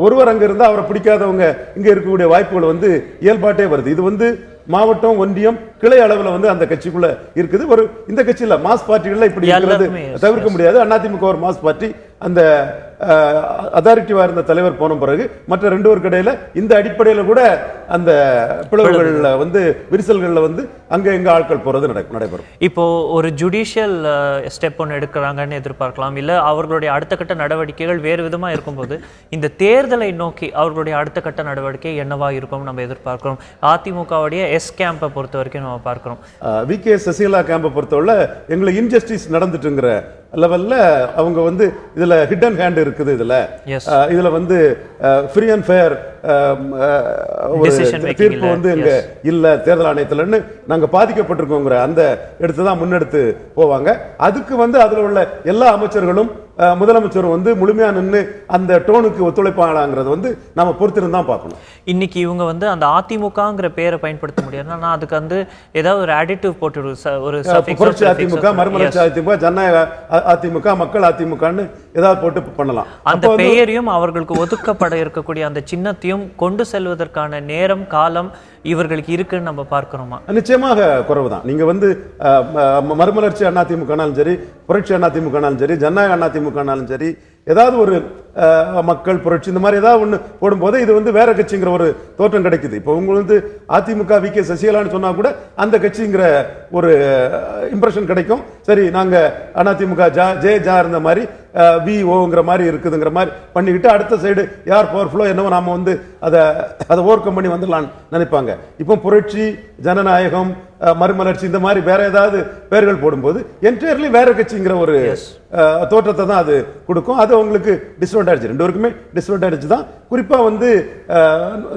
Speaker 2: ஒருவர் அங்க இருந்தா அவரை பிடிக்காதவங்க இங்க இருக்கக்கூடிய வாய்ப்புகள் இயல்பாட்டே வருது. இது மாவட்டம் ஒன்றியம் கிளை அளவில் அந்த கட்சிக்குள்ள இருக்குது. இந்த கட்சியில மாஸ் பார்ட்டிகள்ல இப்படி இருக்கிறது தவிர்க்க முடியாது. அதிமுக ஒரு மாஸ் பார்ட்டி, அந்த அதாரிட்டிவா இருந்த தலைவர் போன பிறகு மற்ற 2 பேருக்கு இடையில இந்த அடிப்படையில் கூட அந்த பிளவுகள்ல வந்து விரிசல்கள்ல வந்து அங்க எங்க ஆட்கள் போறது நடைபெறும்.
Speaker 1: இப்போ ஒரு ஜுடிஷியல் ஸ்டெப் ஒன்று எடுக்கிறாங்கன்னு எதிர்பார்க்கலாம், இல்ல அவர்களுடைய அடுத்த கட்ட நடவடிக்கைகள் வேறு விதமா இருக்கும்போது இந்த தேர்தலை நோக்கி அவர்களுடைய அடுத்த கட்ட நடவடிக்கை என்னவா இருக்கும் நம்ம எதிர்பார்க்கிறோம். அதிமுகவுடைய கேம்பை பொறுத்த வரைக்கும் நம்ம பார்க்கிறோம்.
Speaker 2: வி.கே. சசிகலா கேம்பை பொறுத்தவரை எங்களுக்கு இன்ஜஸ்டிஸ் நடந்துட்டுங்கிற லெவல்ல அவங்க வந்து இதுல ஹிடன் ஹேண்ட் இருக்குது. இதுல வந்து ஃப்ரீ அண்ட் ஃபேர் தீர்ப்பு வந்து எங்க இல்ல தேர்தல் ஆணையத்தில்னு நாங்க பாதிக்கப்பட்டிருக்கோங்கிற அந்த எடுத்துதான் முன்னெடுத்து போவாங்க. அதுக்கு வந்து அதுல உள்ள எல்லா அமைச்சர்களும் முதலமைச்சரும் வந்து முழுமையா நின்று அந்த டோனுக்கு ஒத்துழைப்பாங்களாங்கிறது வந்து நம்ம பொறுத்திருந்து தான் பார்க்கணும்.
Speaker 1: இன்னைக்கு இவங்க வந்து அந்த அதிமுகங்கிற பேரை பயன்படுத்த முடியாது, ஆனா அதுக்கு வந்து ஏதாவது ஒரு அடிட்டிவ் போட்டு ஒரு
Speaker 2: புரட்சி அதிமுக, மறுமலர்ச்சி அதிமுக, ஜனநாயக அதிமுக, மக்கள் அதிமுகன்னு ஏதாவது போட்டு பண்ணலாம்.
Speaker 1: அந்த பெயரையும் அவர்களுக்கு ஒதுக்கப்பட இருக்கக்கூடிய அந்த சின்னத்தையும் கொண்டு செல்வதற்கான நேரம் காலம் இவர்களுக்கு இருக்குன்னு நம்ம பார்க்கிறோமா?
Speaker 2: நிச்சயமாக குறைவுதான். நீங்க வந்து மறுமலர்ச்சி அதிமுகனாலும் சரி, புரட்சி அதிமுகனாலும் சரி, ஜனநாயக அதிமுகனாலும் சரி, ஏதாவது ஒரு மக்கள் புரட்சி இந்த மாதிரி ஏதாவது ஒண்ணு போடும்போது இது வந்து வேற கட்சிங்கிற ஒரு தோற்றம் கிடைக்குது. இப்போ உங்களுக்கு வந்து அதிமுக வி.கே. சசிகலான்னு சொன்னா கூட அந்த கட்சிங்கிற ஒரு இம்ப்ரெஷன் கிடைக்கும். சரி, நாங்க அதிமுக ஜா இருந்த மாதிரி விஓங்கிற மாதிரி இருக்குதுங்கிற மாதிரி பண்ணிக்கிட்டு அடுத்த சைடு யார் பவர்ஃபுல்லோ என்னவோ நாம வந்து அதை ஓவர் கம் பண்ணி வந்துடலான்னு நினைப்பாங்க. இப்போ புரட்சி, ஜனநாயகம், மறுமலர்ச்சி இந்த மாதிரி வேற ஏதாவது பேர்கள் போடும்போது என்டையர்லி வேற கட்சிங்கிற ஒரு தோற்றத்தை தான் அது கொடுக்கும். அது உங்களுக்கு டிஸ்அட்வான்டேஜ், 2 பேருக்குமே டிஸ்அட்வான்டேஜ் தான். குறிப்பா வந்து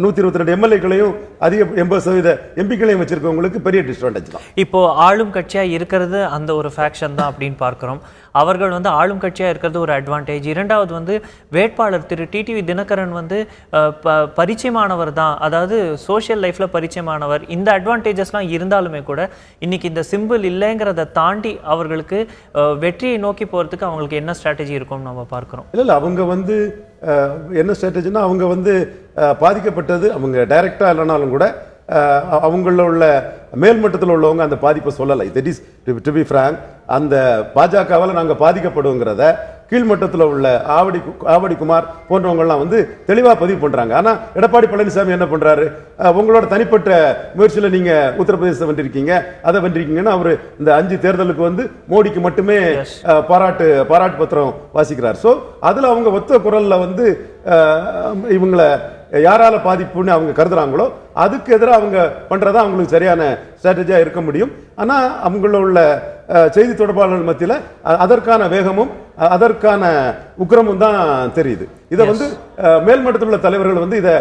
Speaker 2: 122 எம்எல்ஏக்களையும் அதிக 80% எம்பிக்களையும் வச்சிருக்கவங்களுக்கு பெரிய டிஸ்அட்வான்டேஜ் தான்.
Speaker 1: இப்போ ஆளும் கட்சியா இருக்கிறது அந்த ஒரு ஃபேக்ஷன் தான் அப்படின்னு பார்க்கிறோம். அவர்கள் வந்து ஆளும் கட்சியா இருக்கிறது ஒரு அட்வான்டேஜ். இரண்டாவது வந்து வேட்பாளர் திரு டிடிவி தினகரன் வந்து பரிச்சயமானவர் தான், அதாவது சோஷியல் லைஃப்ல பரிச்சயமானவர். இந்த அட்வான்டேஜஸ்லாம் இருந்தாலுமே கூட இன்னைக்கு இந்த சிம்பிள் இல்லைங்கிறத தாண்டி அவர்களுக்கு வெற்றியை நோக்கி போறதுக்கு அவங்களுக்கு என்ன ஸ்ட்ராட்டஜி இருக்கும் நம்ம பார்க்கிறோம்.
Speaker 2: இல்ல அவங்க வந்து என்ன ஸ்ட்ராட்டஜினா அவங்க வந்து பாதிக்கப்பட்டது அவங்க டைரக்டா இல்லைனாலும் கூட அவங்கள உள்ள மேல்மட்டத்தில் உள்ளவங்க அந்த பாதிப்பை சொல்லலை. That is to be frank, அந்த பாஜகவால் நாங்கள் பாதிக்கப்படுங்கிறத கீழ்மட்டத்தில் உள்ள ஆவடி குமார் போன்றவங்கலாம் வந்து தெளிவாக பதிவு பண்றாங்க. ஆனால் எடப்பாடி பழனிசாமி என்ன பண்றாரு, உங்களோட தனிப்பட்ட முயற்சியில் நீங்க உத்தரப்பிரதேசம் வென்றிருக்கீங்க, அதை வென்றிருக்கீங்கன்னு அவர் இந்த 5 தேர்தலுக்கு வந்து மோடிக்கு மட்டுமே பாராட்டு பத்திரம் வாசிக்கிறார். ஸோ அதில் அவங்க ஒத்த குரல்ல வந்து இவங்களை யாரால பாதிப்புன்னு அவங்க கருதுறாங்களோ அதுக்கு எதிராக அவங்க பண்றதா அவங்களுக்கு சரியான ஸ்ட்ராட்டஜியா இருக்க முடியும். ஆனா அவங்கள உள்ள செய்தி தொடர்பாளர்கள் மத்தியில அதற்கான வேகமும் அதற்கான உக்கிரமும் தான் தெரியுது. இதை வந்து மேல்மட்டத்தில் உள்ள தலைவர்கள் வந்து இதை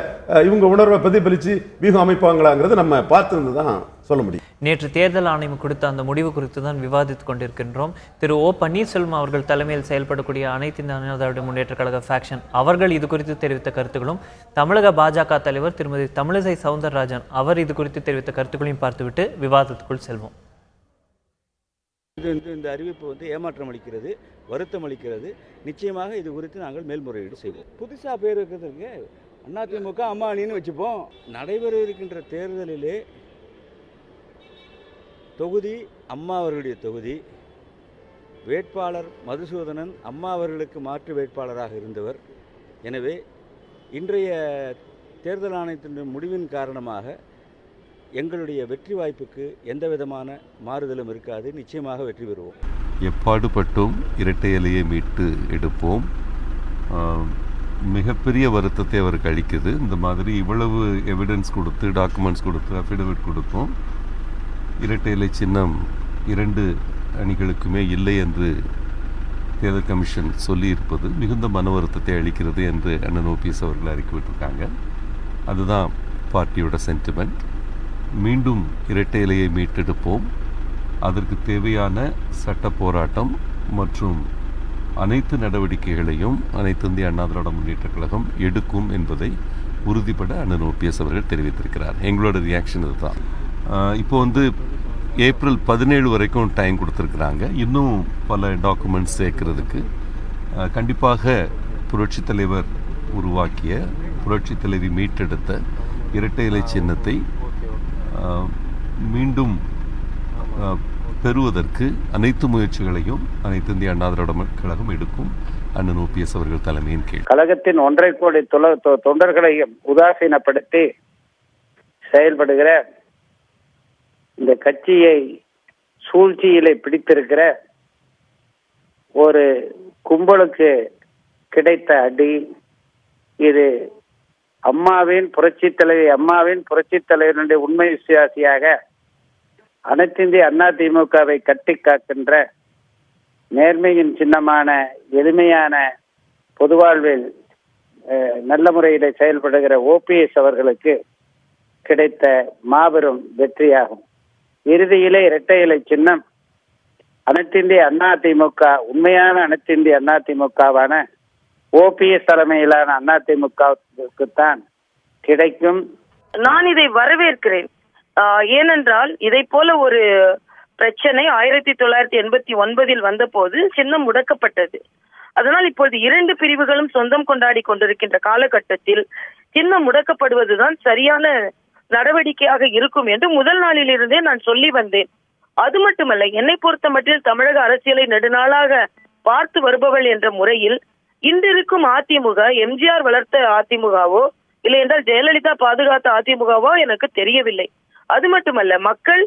Speaker 2: இவங்க உணர்வை பிரதிபலிச்சு வியூகம் அமைப்பாங்களாங்கிறது நம்ம பார்த்து தான் சொல்ல முடியும்.
Speaker 1: நேற்று தேர்தல் ஆணையம் கொடுத்த அந்த முடிவு குறித்து தான் விவாதித்துக் கொண்டிருக்கின்றோம். திரு ஓ பன்னீர்செல்வம் அவர்கள் தலைமையில் செயல்படக்கூடிய அனைத்து இந்திய அண்ணா திராவிட முன்னேற்ற கழக ஃபேக்ஷன் அவர்கள் இது குறித்து தெரிவித்த கருத்துக்களும், தமிழக பாஜக தலைவர் திருமதி தமிழிசை சவுந்தரராஜன் அவர் இது குறித்து தெரிவித்த கருத்துக்களையும் பார்த்துவிட்டு விவாதத்துக்குள் செல்வோம்.
Speaker 9: இந்த அறிவிப்பு வந்து ஏமாற்றம் அளிக்கிறது, வருத்தம் அளிக்கிறது. நிச்சயமாக இது குறித்து நாங்கள் மேல்முறையீடு செய்வோம். புதுசாக பேர் இருக்கிறதுக்கு அதிமுக அம்மானின்னு வச்சுப்போம். நடைபெற இருக்கின்ற தேர்தலிலே தொகுதி அம்மா அவர்களுடைய தொகுதி, வேட்பாளர் மதுசூதனன் அம்மா அவர்களுக்கு மாற்று வேட்பாளராக இருந்தவர். எனவே இன்றைய தேர்தல் ஆணையத்தின் முடிவின் காரணமாக எங்களுடைய வெற்றி வாய்ப்புக்கு எந்த விதமான மாறுதலும் இருக்காது. நிச்சயமாக வெற்றி பெறுவோம்.
Speaker 10: எப்பாடுபட்டும் இரட்டை இலையை மீட்டு எடுப்போம். மிகப்பெரிய வருத்தத்தை அவருக்கு அளிக்குது. இந்த மாதிரி இவ்வளவு எவிடன்ஸ் கொடுத்து, டாக்குமெண்ட்ஸ் கொடுத்து, அஃபிடவிட் கொடுத்தோம். இரட்டை இலை சின்னம் 2 அணிகளுக்குமே இல்லை என்று தேர்தல் கமிஷன் சொல்லியிருப்பது மிகுந்த மன வருத்தத்தை அளிக்கிறது என்று அண்ணன் ஓபிஎஸ் அவர்கள் அறிக்கைவிட்டிருக்காங்க. அதுதான் பார்ட்டியோட சென்டிமெண்ட். மீண்டும் இரட்டை இலையை மீட்டெடுப்போம். அதற்கு தேவையான சட்ட போராட்டம் மற்றும் அனைத்து நடவடிக்கைகளையும் அனைத்து இந்திய அண்ணா திராவிட முன்னேற்ற கழகம் எடுக்கும் என்பதை உறுதிப்பட அண்ணன் ஓபிஎஸ் அவர்கள் தெரிவித்திருக்கிறார். எங்களோட ரியாக்ஷன் இதுதான். இப்போ வந்து ஏப்ரல் 17 வரைக்கும் டைம் கொடுத்துருக்குறாங்க. இன்னும் பல டாக்குமெண்ட்ஸ் சேர்க்கறதுக்கு கண்டிப்பாக புரட்சி தலைவர் உருவாக்கிய, புரட்சி தலைவி மீட்டெடுத்த இரட்டை இலை சின்னத்தை மீண்டும் பெறுவதற்கு அனைத்து முயற்சிகளையும் அனைத்து இந்திய அண்ணா திராவிட கழகம் எடுக்கும். அண்ணன் OPS அவர்கள் தலைமையின் கீழ்.
Speaker 11: கழகத்தின் 1.5 கோடி தொண்டர்களையும் உதாசீனப்படுத்தி செயல்படுகிற இந்த கட்சியை சூழ்ச்சியிலே பிடித்திருக்கிற ஒரு கும்பலுக்கு கிடைத்த அடி இது. அம்மாவின் புரட்சித் தலைவருடைய உண்மை விசுவாசியாக அனைத்திந்திய அதிமுகவை கட்டி காக்கின்ற நேர்மையின் சின்னமான எளிமையான பொதுவாழ்வில் நல்ல முறையில் செயல்படுகிற OPS அவர்களுக்கு கிடைத்த மாபெரும் வெற்றியாகும். இறுதியிலே இரட்டை இலை சின்னம் அனைத்திந்திய அதிமுக, உண்மையான அனைத்திந்திய அதிமுகவான OPS தலைமையிலான அதிமுகவுக்குத்தான் கிடைக்கும்.
Speaker 12: நான் இதை வரவேற்கிறேன். ஏனென்றால் இதை போல ஒரு பிரச்சனை 1989 வந்த போது சின்னம் முடக்கப்பட்டது. அதனால் இப்பொழுது 2 பிரிவுகளும் சொந்தம் கொண்டாடி கொண்டிருக்கின்ற காலகட்டத்தில் சின்னம் முடக்கப்படுவதுதான் சரியான நடவடிக்கையாக இருக்கும் என்று முதல் நாளிலிருந்தே நான் சொல்லி வந்தேன். அது மட்டுமல்ல, என்னை பொறுத்த மட்டில் தமிழக அரசியலை நெடுநாளாக பார்த்து வருபவள் என்ற முறையில் இன்றிருக்கும் அதிமுக எம்ஜிஆர் வளர்த்த அதிமுகவோ இல்லை என்றால் ஜெயலலிதா பாதுகாத்த அதிமுகவோ எனக்கு தெரியவில்லை. அது மட்டுமல்ல, மக்கள்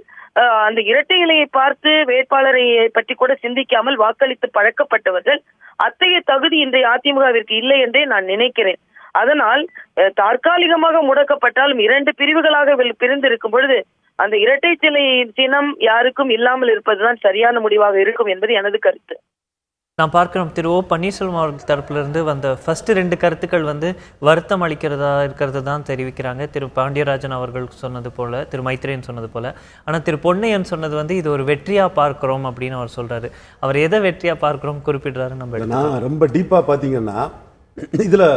Speaker 12: அந்த இரட்டை இலையை பார்த்து வேட்பாளரை பற்றி கூட சிந்திக்காமல் வாக்களித்து பழக்கப்பட்டவர்கள். அத்தகைய தகுதி இன்றைய அதிமுகவிற்கு இல்லை என்றே நான் நினைக்கிறேன். அதனால் தற்காலிகமாக முடக்கப்பட்டாலும் 2 பிரிவுகளாக பிரிந்திருக்கும் பொழுது அந்த இரட்டை சிலை சின்னம் யாருக்கும் இல்லாமல் இருப்பதுதான் சரியான முடிவாக இருக்கும் என்பது எனது கருத்து.
Speaker 1: நான் பார்க்கிறோம் திரு பன்னீர்செல்வம் அவர்கள் தரப்பிலிருந்து வந்த ஃபர்ஸ்ட் 2 கருத்துக்கள் வருத்தம் அளிக்கிறதா இருக்கிறது தான் தெரிவிக்கிறாங்க. திரு பாண்டியராஜன் அவர்கள் சொன்னது போல, திரு மைத்ரேயன் சொன்னது போல. ஆனால் திரு பொன்னையன் சொன்னது இது ஒரு வெற்றியா பார்க்கிறோம் அப்படின்னு அவர் சொல்றாரு. அவர் எதை வெற்றியா பார்க்கிறோம் குறிப்பிடுறாரு.
Speaker 2: நான் ரொம்ப டீப்பா பாத்தீங்கன்னா இதுல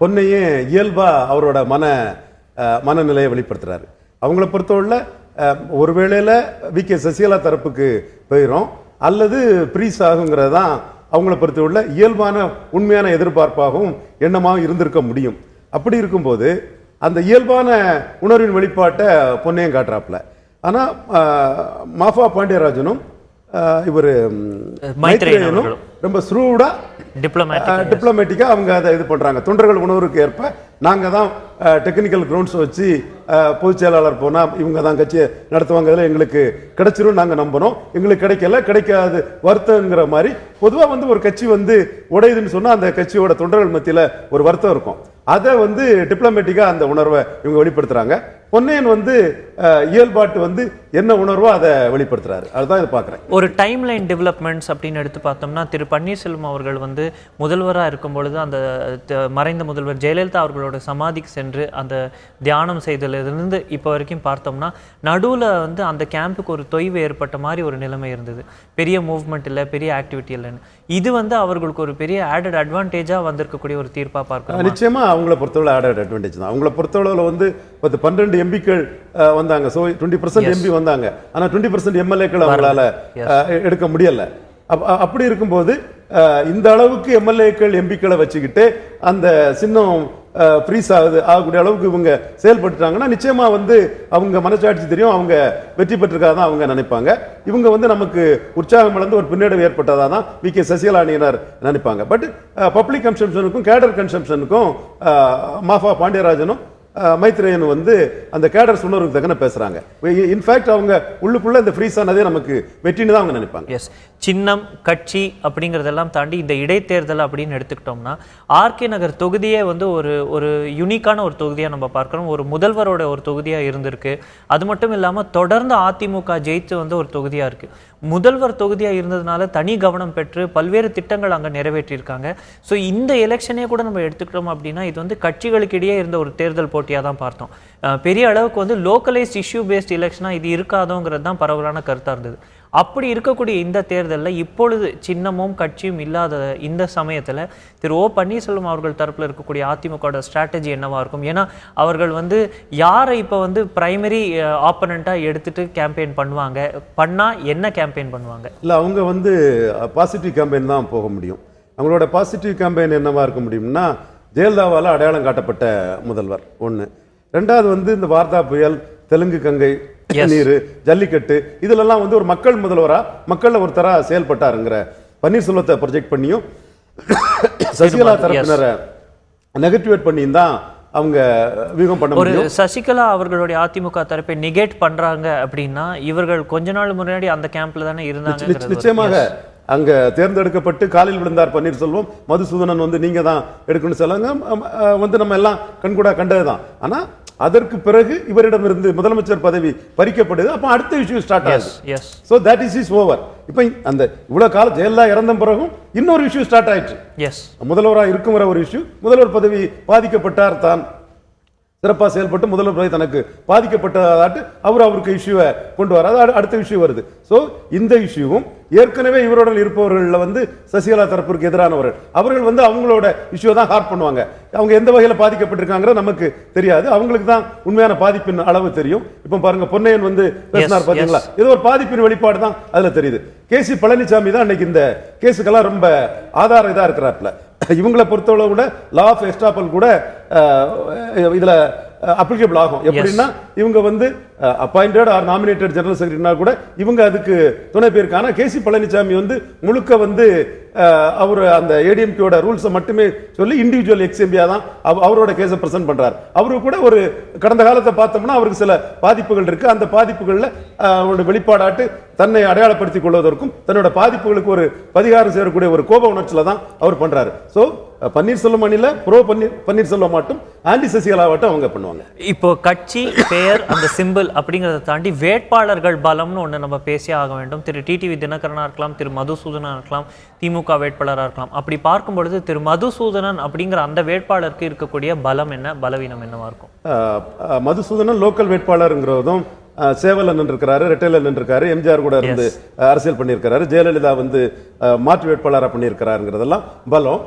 Speaker 2: பொன்னையன் இயல்பா அவரோட மனநிலையை வெளிப்படுத்துறாரு. அவங்கள பொறுத்தவரை ஒருவேளையில வி.கே. சசிகலா தரப்புக்கு போயிடும் அல்லது ப்ரீஸ் ஆகுங்கிறது தான் அவங்கள பொறுத்தவரை இயல்பான உண்மையான எதிர்பார்ப்பாகவும் எண்ணமாகவும் இருந்திருக்க முடியும். அப்படி இருக்கும்போது அந்த இயல்பான உணர்வின் வெளிப்பாட்டை பொன்னையும் காட்டுறாப்புல. ஆனால் மாஃபா பாண்டியராஜனும் இவர் மைத்ரேயனும் ரொம்ப ஸ்ரூடா டிப்ளமேட்டிக்கா அவங்க அதை இது பண்றாங்க. தொண்டர்கள் உணர்வுக்கு ஏற்ப நாங்க தான் டெக்னிக்கல் கிரவுண்ட்ஸ் வச்சு பொதுச் செயலாளர் போனா இவங்க தான் கட்சியை நடத்துவாங்க, எங்களுக்கு கிடைச்சிரும் நாங்க நம்பணும், எங்களுக்கு கிடைக்காது வருத்தங்கிற மாதிரி பொதுவா ஒரு கட்சி உடையுதுன்னு சொன்னா அந்த கட்சியோட தொண்டர்கள் மத்தியில ஒரு வருத்தம் இருக்கும். அதை டிப்ளமேட்டிக்கா அந்த உணர்வை இவங்க வெளிப்படுத்துறாங்க. பொன்னையன் இயல்பாட்டு என்ன உணர்வோ அதை வெளிப்படுத்துறாரு. அதுதான் இதை பார்க்குறேன்.
Speaker 1: ஒரு டைம் லைன் டெவலப்மெண்ட்ஸ் அப்படின்னு எடுத்து பார்த்தோம்னா திரு பன்னீர்செல்வம் அவர்கள் முதல்வராக இருக்கும் பொழுது அந்த மறைந்த முதல்வர் ஜெயலலிதா அவர்களோட சமாதிக்கு சென்று அந்த தியானம் செய்ததிலிருந்து இப்போ வரைக்கும் பார்த்தோம்னா நடுவில் அந்த கேம்புக்கு ஒரு தொய்வு ஏற்பட்ட மாதிரி ஒரு நிலைமை இருந்தது. பெரிய மூவ்மெண்ட் இல்லை, பெரிய ஆக்டிவிட்டி இல்லைன்னு. இது அவர்களுக்கு ஒரு பெரிய ஆடட் அட்வான்டேஜாக வந்திருக்கக்கூடிய ஒரு தீர்ப்பாக பார்க்கலாம்.
Speaker 2: நிச்சயமா அவங்கள பொறுத்தவரை ஆடட் அட்வான்டேஜ் தான். அவங்கள பொறுத்தவரை 12 எம்பிக்கள் வந்தாங்க. ஸோ 20% எம்பி வந்தாங்க. ஆனால் 20% எம்எல்ஏக்கள் அவங்களால எடுக்க முடியல. அப்படி இருக்கும்போது இந்த அளவுக்கு எம்எல்ஏக்கள் எம்பிக்களை வச்சுக்கிட்டு அந்த சின்னம் ஃப்ரீஸ் ஆகக்கூடிய அளவுக்கு இவங்க செயல்பட்டுட்டாங்கன்னா நிச்சயமா அவங்க மனசாட்சி தெரியும், அவங்க வெற்றி பெற்றிருக்காதான் அவங்க நினைப்பாங்க. இவங்க நமக்கு உற்சாகம் இழந்து ஒரு பின்னடைவு ஏற்பட்டதா தான் வி.கே. சசிகலா அணியினர் நினைப்பாங்க. பட் பப்ளிக் கன்சம்ஷனுக்கும் கேடர் கன்சம்ஷனுக்கும் மாஃபா பாண்டியராஜனும் மைத்ரேயன் அந்த கேடர் உணர்வுக்கு தக்கன பேசுறாங்க. இன்ஃபேக்ட் அவங்க உள்ளுக்குள்ள இந்த ஃப்ரீஸ் ஆனதே நமக்கு வெற்றின்னு தான் அவங்க நினைப்பாங்க.
Speaker 1: எஸ், சின்னம் கட்சி அப்படிங்கிறதெல்லாம் தாண்டி இந்த இடைத்தேர்தல் அப்படின்னு எடுத்துக்கிட்டோம்னா ஆர்கே நகர் தொகுதியே ஒரு யூனிக்கான ஒரு தொகுதியாக நம்ம பார்க்குறோம். ஒரு முதல்வரோட ஒரு தொகுதியாக இருந்திருக்கு. அது மட்டும் இல்லாமல் தொடர்ந்து அதிமுக ஜெயித்து ஒரு தொகுதியாக இருக்குது. முதல்வர் தொகுதியாக இருந்ததுனால தனி கவனம் பெற்று பல்வேறு திட்டங்கள் அங்கே நிறைவேற்றியிருக்காங்க. ஸோ இந்த எலெக்ஷனே கூட நம்ம எடுத்துக்கிட்டோம் அப்படின்னா இது கட்சிகளுக்கு இடையே இருந்த ஒரு தேர்தல் போட்டியாக தான் பார்த்தோம். பெரிய அளவுக்கு லோக்கலைஸ்ட் இஷ்யூ பேஸ்ட் எலெக்ஷனாக இது இருக்காதோங்கிறது தான் பரவலான கருத்தாக இருந்தது. அப்படி இருக்கக்கூடிய இந்த தேர்தலில் இப்பொழுது சின்னமும் கட்சியும் இல்லாத இந்த சமயத்தில் திரு பன்னீர்செல்வம் அவர்கள் தரப்பில் இருக்கக்கூடிய அதிமுக ஸ்ட்ராட்டஜி என்னவா இருக்கும்? ஏன்னா அவர்கள் யாரை இப்போ பிரைமரி ஆப்பனண்ட்டாக எடுத்துட்டு கேம்பெயின் பண்ணுவாங்க, பண்ணால் என்ன கேம்பெயின் பண்ணுவாங்க?
Speaker 2: இல்லை, அவங்க பாசிட்டிவ் கேம்பெயின் தான் போக முடியும். அவங்களோட பாசிட்டிவ் கேம்பெயின் என்னவா இருக்க முடியும்னா ஜெயலலிதாவால் அடையாளம் காட்டப்பட்ட முதல்வர் ஒன்று. ரெண்டாவது இந்த வார்தா புயல், தெலுங்கு கங்கை நீர், ஜல்லிக்கட்டு இதிலெல்லாம் ஒரு மக்கள் முதல்வரா மக்கள்ல ஒருத்தரா செயல்பட்டாருங்கிற பன்னீர்செல்வத்தை ப்ரொஜெக்ட் பண்ணியும் சசிகலா தரப்பினரை நெகட்டிவேட் பண்ணி தான் அவங்க வியூகம் பண்ண
Speaker 1: ஒரு
Speaker 2: முடியும்.
Speaker 1: சசிகலா அவர்களுடைய அதிமுக தரப்பை நெகேட் பண்றாங்க அப்படின்னா இவர்கள் கொஞ்ச நாள் முன்னாடி அந்த கேம்ப்ல தானே இருந்தாங்க.
Speaker 2: நிச்சயமாக அங்க தேர்ந்தெடுக்கப்பட்டு காலில் விழுந்தார் பன்னீர்செல்வம், மதுசூதனன் வந்து நீங்க தான் எடுக்கணும்னு சொல்லாங்க, வந்து நம்ம எல்லாம் கண்கூடா கண்டதுதான். ஆனா அதற்கு பிறகு இவரிடமிருந்து முதலமைச்சர் பதவி பறிக்கப்படுது. அப்ப அடுத்த இஷ்யூ ஸ்டார்ட் ஆகுது. So that is over. இப்ப அந்த இவ்வளவு காலம் ஜெயலலிதா இறந்த பிறகும் இன்னொரு இஷ்யூ ஸ்டார்ட் ஆயிடுச்சு. முதல்வராக இருக்கும் வர ஒரு இஷ்யூ, முதல்வர் பதவி பாதிக்கப்பட்டார், தான் சிறப்பாக செயல்பட்டு முதல்வர் பதவி தனக்கு பாதிக்கப்பட்டதாட்டு அவருக்கு இஷ்யூவை கொண்டு வராது, அடுத்த இஷ்யூ வருது. ஸோ இந்த இஷ்யூவும் ஏற்கனவே இவருடன் இருப்பவர்கள் வந்து சசிகலா தரப்பிற்கு எதிரானவர்கள், அவர்கள் வந்து அவங்களோட இஷ்யூ தான் ஹார்ட் பண்ணுவாங்க. அவங்க எந்த வகையில் பாதிக்கப்பட்டிருக்காங்க நமக்கு தெரியாது, அவங்களுக்கு தான் உண்மையான பாதிப்பின் அளவு தெரியும். இப்போ பாருங்க பொன்னையன் வந்து பேசினார் பாத்தீங்களா, ஏதோ ஒரு பாதிப்பின் வெளிப்பாடு தான் அதுல தெரியுது. கேசி பழனிசாமி தான் இன்னைக்கு இந்த கேஸுக்கெல்லாம் ரொம்ப ஆதார இதா இருக்கிறாப்ல. இவங்களை பொறுத்தவரை கூட லா ஆஃப் எஸ்டாப்பல் கூட இதுல அப்ளிகபிள் ஆகும். எப்படின்னா இவங்க வந்து அப்பாயிண்டட் ஆர் நாமினேட்டட் ஜெனரல் செக்ரட்டரினா கூட இவங்க அதுக்கு துணை போயிருக்காங்க. கேசி பழனிசாமி வந்து முழுக்க வந்து அவர் அந்த ஏடிஎம்கேயோட ரூல்ஸை மட்டுமே சொல்லி இண்டிவிஜுவல் எக்ஸ்எம்பியா தான் அவரோட கேஸை பிரசன்ட் பண்றாரு. அவரு கூட ஒரு கடந்த காலத்தை பார்த்தோம்னா அவருக்கு சில பாதிப்புகள் இருக்கு. அந்த பாதிப்புகள்ல வெளிப்பாடாட்டு தன்னை அடையாளப்படுத்திக் கொள்வதற்கும் தன்னோட பாதிப்புகளுக்கு ஒரு பரிகாரம் செய்யக்கூடிய ஒரு கோப உணர்ச்சியில தான் அவர் பண்றாரு. சோ பன்னீர்செல்வம் அணில ப்ரோ பன்னீர்செல்வம் மட்டும் ஆன்டி சசிகலாவட்டும் அவங்க பண்ணுவாங்க.
Speaker 1: இப்போ கட்சி பெயர் அந்த சிம்பிள் அப்படிங்கறத தாண்டி வேட்பாளர்கள் பலம்னு ஒண்ணு நம்ம பேசியே ஆக வேண்டும். திரு டிடிவி தினகரனா இருக்கலாம், திரு மதுசூதனா இருக்கலாம், திமுக வேட்பாளராக இருக்கலாம். அப்படி பார்க்கும் பொழுது திரு மதுசூதனன் அப்படிங்கிற அந்த வேட்பாளருக்கு இருக்கக்கூடிய பலம் என்ன, பலவீனம் என்னவா இருக்கும்?
Speaker 2: மதுசூதனன் லோக்கல் வேட்பாளருங்கிறதும் சேவலன் இருக்கிறாரு, ரெட்டைலன் இருக்காரு, எம்ஜிஆர் கூட இருந்து அரசியல் பண்ணியிருக்கிறாரு, ஜெயலலிதா வந்து மாற்று வேட்பாளராக பண்ணியிருக்கிறாருங்கிறதெல்லாம் பலம்.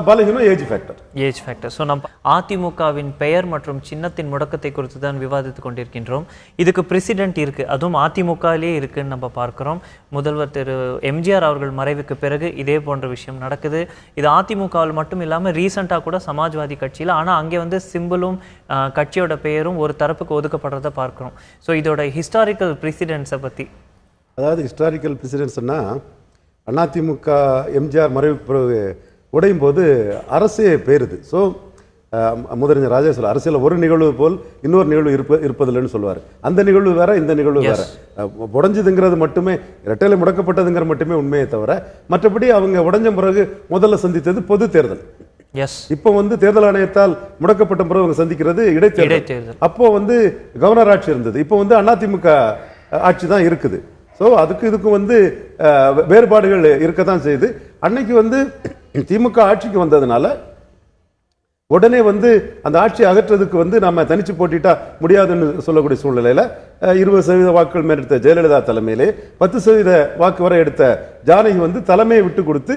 Speaker 2: பலகீனம் ஏஜ் ஃபேக்டர். ஸோ நம்ம
Speaker 1: அதிமுகவின் பெயர் மற்றும் சின்னத்தின் முடக்கத்தை குறித்து தான் விவாதித்துக் கொண்டிருக்கின்றோம். இதுக்கு பிரசிடென்ட் இருக்கு, அதுவும் அதிமுகவிலே இருக்குன்னு நம்ம பார்க்கிறோம். முதல்வர் திரு எம்ஜிஆர் அவர்கள் மறைவுக்கு பிறகு இதே போன்ற விஷயம் நடக்குது. இது அதிமுகவில் மட்டும் இல்லாமல் ரீசெண்டாக கூட சமாஜ்வாதி கட்சியில், ஆனால் அங்கே வந்து சிம்பிளும் கட்சியோட பெயரும் ஒரு தரப்புக்கு ஒதுக்கப்படுறதை பார்க்கிறோம். ஸோ இதோட ஹிஸ்டாரிக்கல் பிரசிடென்ட்ஸை பற்றி,
Speaker 2: அதாவது ஹிஸ்டாரிக்கல் பிரசிடென்ட்ஸ்னா அதிமுக எம்ஜிஆர் மறைவு உடையும் போது அரசே பேருது. ஸோ முதலமைச்சர் ராஜேஸ்வரர் அரசியல் ஒரு நிகழ்வு போல் இன்னொரு நிகழ்வு இருப்பதில்லைன்னு சொல்லுவார். அந்த நிகழ்வு வேற, இந்த நிகழ்வு வேற. உடஞ்சதுங்கிறது மட்டுமே, இரட்டையில முடக்கப்பட்டதுங்கிற மட்டுமே உண்மையை தவிர மற்றபடி அவங்க உடஞ்ச பிறகு முதல்ல சந்தித்தது பொது தேர்தல். இப்போ வந்து தேர்தல் ஆணையத்தால் முடக்கப்பட்ட பிறகு அவங்க சந்திக்கிறது இடைத்தேர்தல். அப்போ வந்து கவர்னர் ஆட்சி இருந்தது, இப்போ வந்து அதிமுக ஆட்சி தான் இருக்குது. ஸோ அதுக்கு இதுக்கும் வந்து வேறுபாடுகள் இருக்கத்தான் செய்யுது. அன்னைக்கு வந்து திமுக ஆட்சிக்கு வந்ததுனால உடனே வந்து அந்த ஆட்சியை அகற்றதுக்கு வந்து நம்ம தனிச்சு போட்டிட்டா முடியாதுன்னு சொல்லக்கூடிய சூழ்நிலையில 20% வாக்குகள் மேல் எடுத்த ஜெயலலிதா தலைமையிலே 10% வாக்கு வரை எடுத்த ஜானகி வந்து தலைமையை விட்டு கொடுத்து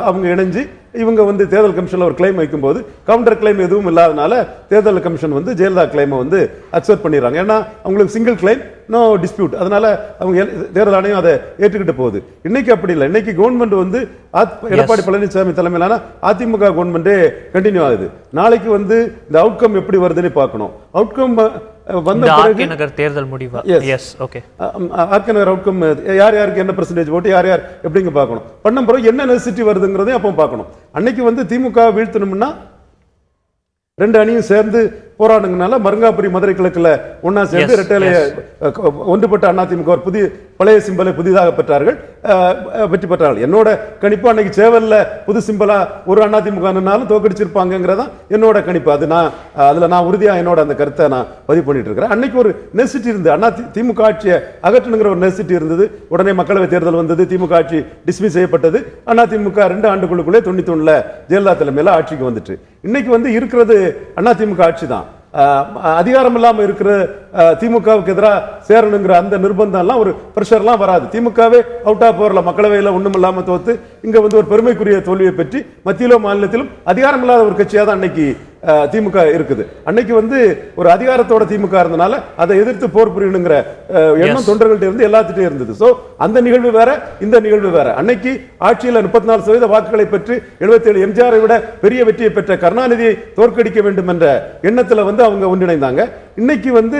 Speaker 2: அவங்க இணைஞ்சு இவங்க வந்து தேர்தல் கமிஷன்ல ஒரு கிளைம் வைக்கும்போது கவுண்டர் கிளைம் எதுவும் இல்லாதனால தேர்தல் கமிஷன் வந்து ஜெயலலிதா கிளைமை வந்து அக்செப்ட் பண்ணிடுறாங்க. ஏன்னா அவங்களுக்கு சிங்கிள் கிளைம், நோ டிஸ்பியூட். அதனால அவங்க தேர்தல் ஆணையம் அதை ஏற்றுக்கிட்டு போகுது. இன்னைக்கு அப்படி இல்லை. இன்னைக்கு கவர்மெண்ட் வந்து எடப்பாடி பழனிசாமி தலைமையிலான அதிமுக கவர்மெண்டே கண்டினியூ ஆகுது. நாளைக்கு வந்து இந்த அவுட்கம் எப்படி வருதுன்னு பார்க்கணும். அவுட்கம் வந்த பிறகு
Speaker 1: தேர்தல் முடிவு
Speaker 2: ஆர்கேநகர் அவுட்கம் யார் யாருக்கு என்ன பெர்சன்டேஜ் ஓட்டு, யார் யார் எப்படிங்க பார்க்கணும். பண்ண பிறகு என்ன நெசிட்டி வருதுங்கிறதையும் அப்போ பார்க்கணும். அன்னைக்கு வந்து திமுக வீழ்த்தணும்னா ரெண்டு அணியும் சேர்ந்து போராடுங்கனால மருங்காபுரி மதுரை கிழக்குல ஒன்னா சேர்ந்து இரட்டையிலைய ஒன்றுபட்ட அதிமுக ஒரு புதிய பழைய சிம்பலை புதிதாக பெற்றார்கள், வெற்றி பெற்றார்கள். என்னோட கணிப்பு அன்னைக்கு சேவல்ல புது சிம்பலா ஒரு அதிமுக தோக்கடிச்சிருப்பாங்கிறதான் என்னோட கணிப்பு. அது அதுல நான் உறுதியா என்னோட அந்த கருத்தை நான் பதிவு பண்ணிட்டு இருக்கிறேன். அன்னைக்கு ஒரு நெசிட்டி இருந்தது, திமுக ஆட்சியை அகற்றணுங்கிற ஒரு நெசிட்டி இருந்தது. உடனே மக்களவை தேர்தல் வந்தது, திமுக ஆட்சி டிஸ்மிஸ் செய்யப்பட்டது. அதிமுக 2 ஆண்டுகளுக்குள்ளே 91 ஜெயலலிதா தலைமையில ஆட்சிக்கு வந்துட்டு இன்னைக்கு வந்து இருக்கிறது அதிமுக ஆட்சி தான். அதிகாரம் இல்லாம இருக்கிற திமுகவுக்கு எதிராக சேரணுங்கிற அந்த நிர்பந்தம் எல்லாம் ஒரு பிரஷர்லாம் வராது. திமுகவே அவுட்டா போறல, மக்களவையில் ஒண்ணும் இல்லாம தோத்து இங்க வந்து ஒரு பெருமைக்குரிய தோல்வியை பெற்று மத்தியிலும் மாநிலத்திலும் அதிகாரம் இல்லாத ஒரு கட்சியா தான் அன்னைக்கு திமுக இருக்குது. அன்னைக்கு வந்து ஒரு அதிகாரத்தோட திமுக இருந்தனால அதை எதிர்த்து போர் புரியணுங்கிற எண்ணம் தொண்டர்கள்ட்ட இருந்து எல்லாத்திட்டே இருந்தது. சோ அந்த நிகழ்வு வேற, இந்த நிகழ்வு வேற. அன்னைக்கு ஆட்சியில் 34% வாக்குகளை பெற்று 77 எம்ஜிஆரை விட பெரிய வெற்றியை பெற்ற கருணாநிதியை தோற்கடிக்க வேண்டும் என்ற எண்ணத்துல வந்து அவங்க ஒன்றிணைந்தாங்க. இன்னைக்கு வந்து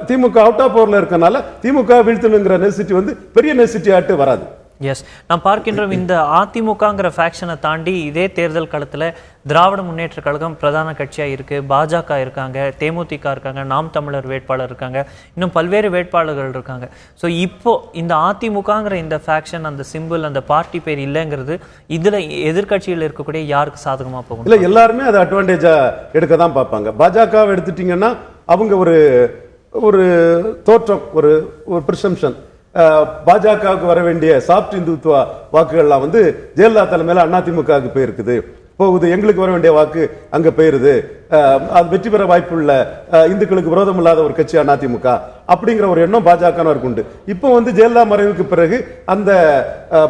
Speaker 2: திமுக அவுட்டா போர்ல இருக்கனால திமுக வீழ்த்தணுங்கிற நெசிட்டி வந்து பெரிய நெசிட்டி ஆட்டு வராது.
Speaker 1: எஸ், நாம் பார்க்கின்றோம் இந்த அதிமுகங்கிற ஃபேக்ஷனை தாண்டி இதே தேர்தல் களத்தில் திராவிட முன்னேற்ற கழகம் பிரதான கட்சியாக இருக்குது, பாஜக இருக்காங்க, தேமுதிக இருக்காங்க, நாம் தமிழர் வேட்பாளர் இருக்காங்க, இன்னும் பல்வேறு வேட்பாளர்கள் இருக்காங்க. ஸோ இப்போ இந்த அதிமுகங்கிற இந்த ஃபேக்ஷன், அந்த சிம்பிள், அந்த பார்ட்டி பேர் இல்லைங்கிறது இதில் எதிர்கட்சியில் இருக்கக்கூடிய யாருக்கு சாதகமாக போகும்?
Speaker 2: இல்லை, எல்லாருமே அதை அட்வான்டேஜாக எடுக்க தான் பார்ப்பாங்க. பாஜகவை எடுத்துட்டிங்கன்னா அவங்க ஒரு தோற்றம், ஒரு ப்ரிசம்ஷன், பாஜகவுக்கு வர வேண்டிய சாஃப்ட் இந்துத்துவ வாக்குகள்லாம் வந்து ஜெயலலிதா தலைமையில அதிமுகவுக்கு போயிருக்குது, போகுது, எங்களுக்கு வர வேண்டிய வாக்கு அங்க போயிருது, அது வெற்றி பெற வாய்ப்புள்ள இந்துக்களுக்கு விரோதம் இல்லாத ஒரு கட்சி அதிமுக அப்படிங்கிற ஒரு எண்ணம் பாஜகவினருக்கு உண்டு. இப்போ வந்து ஜெயலலிதா மறைவுக்கு பிறகு அந்த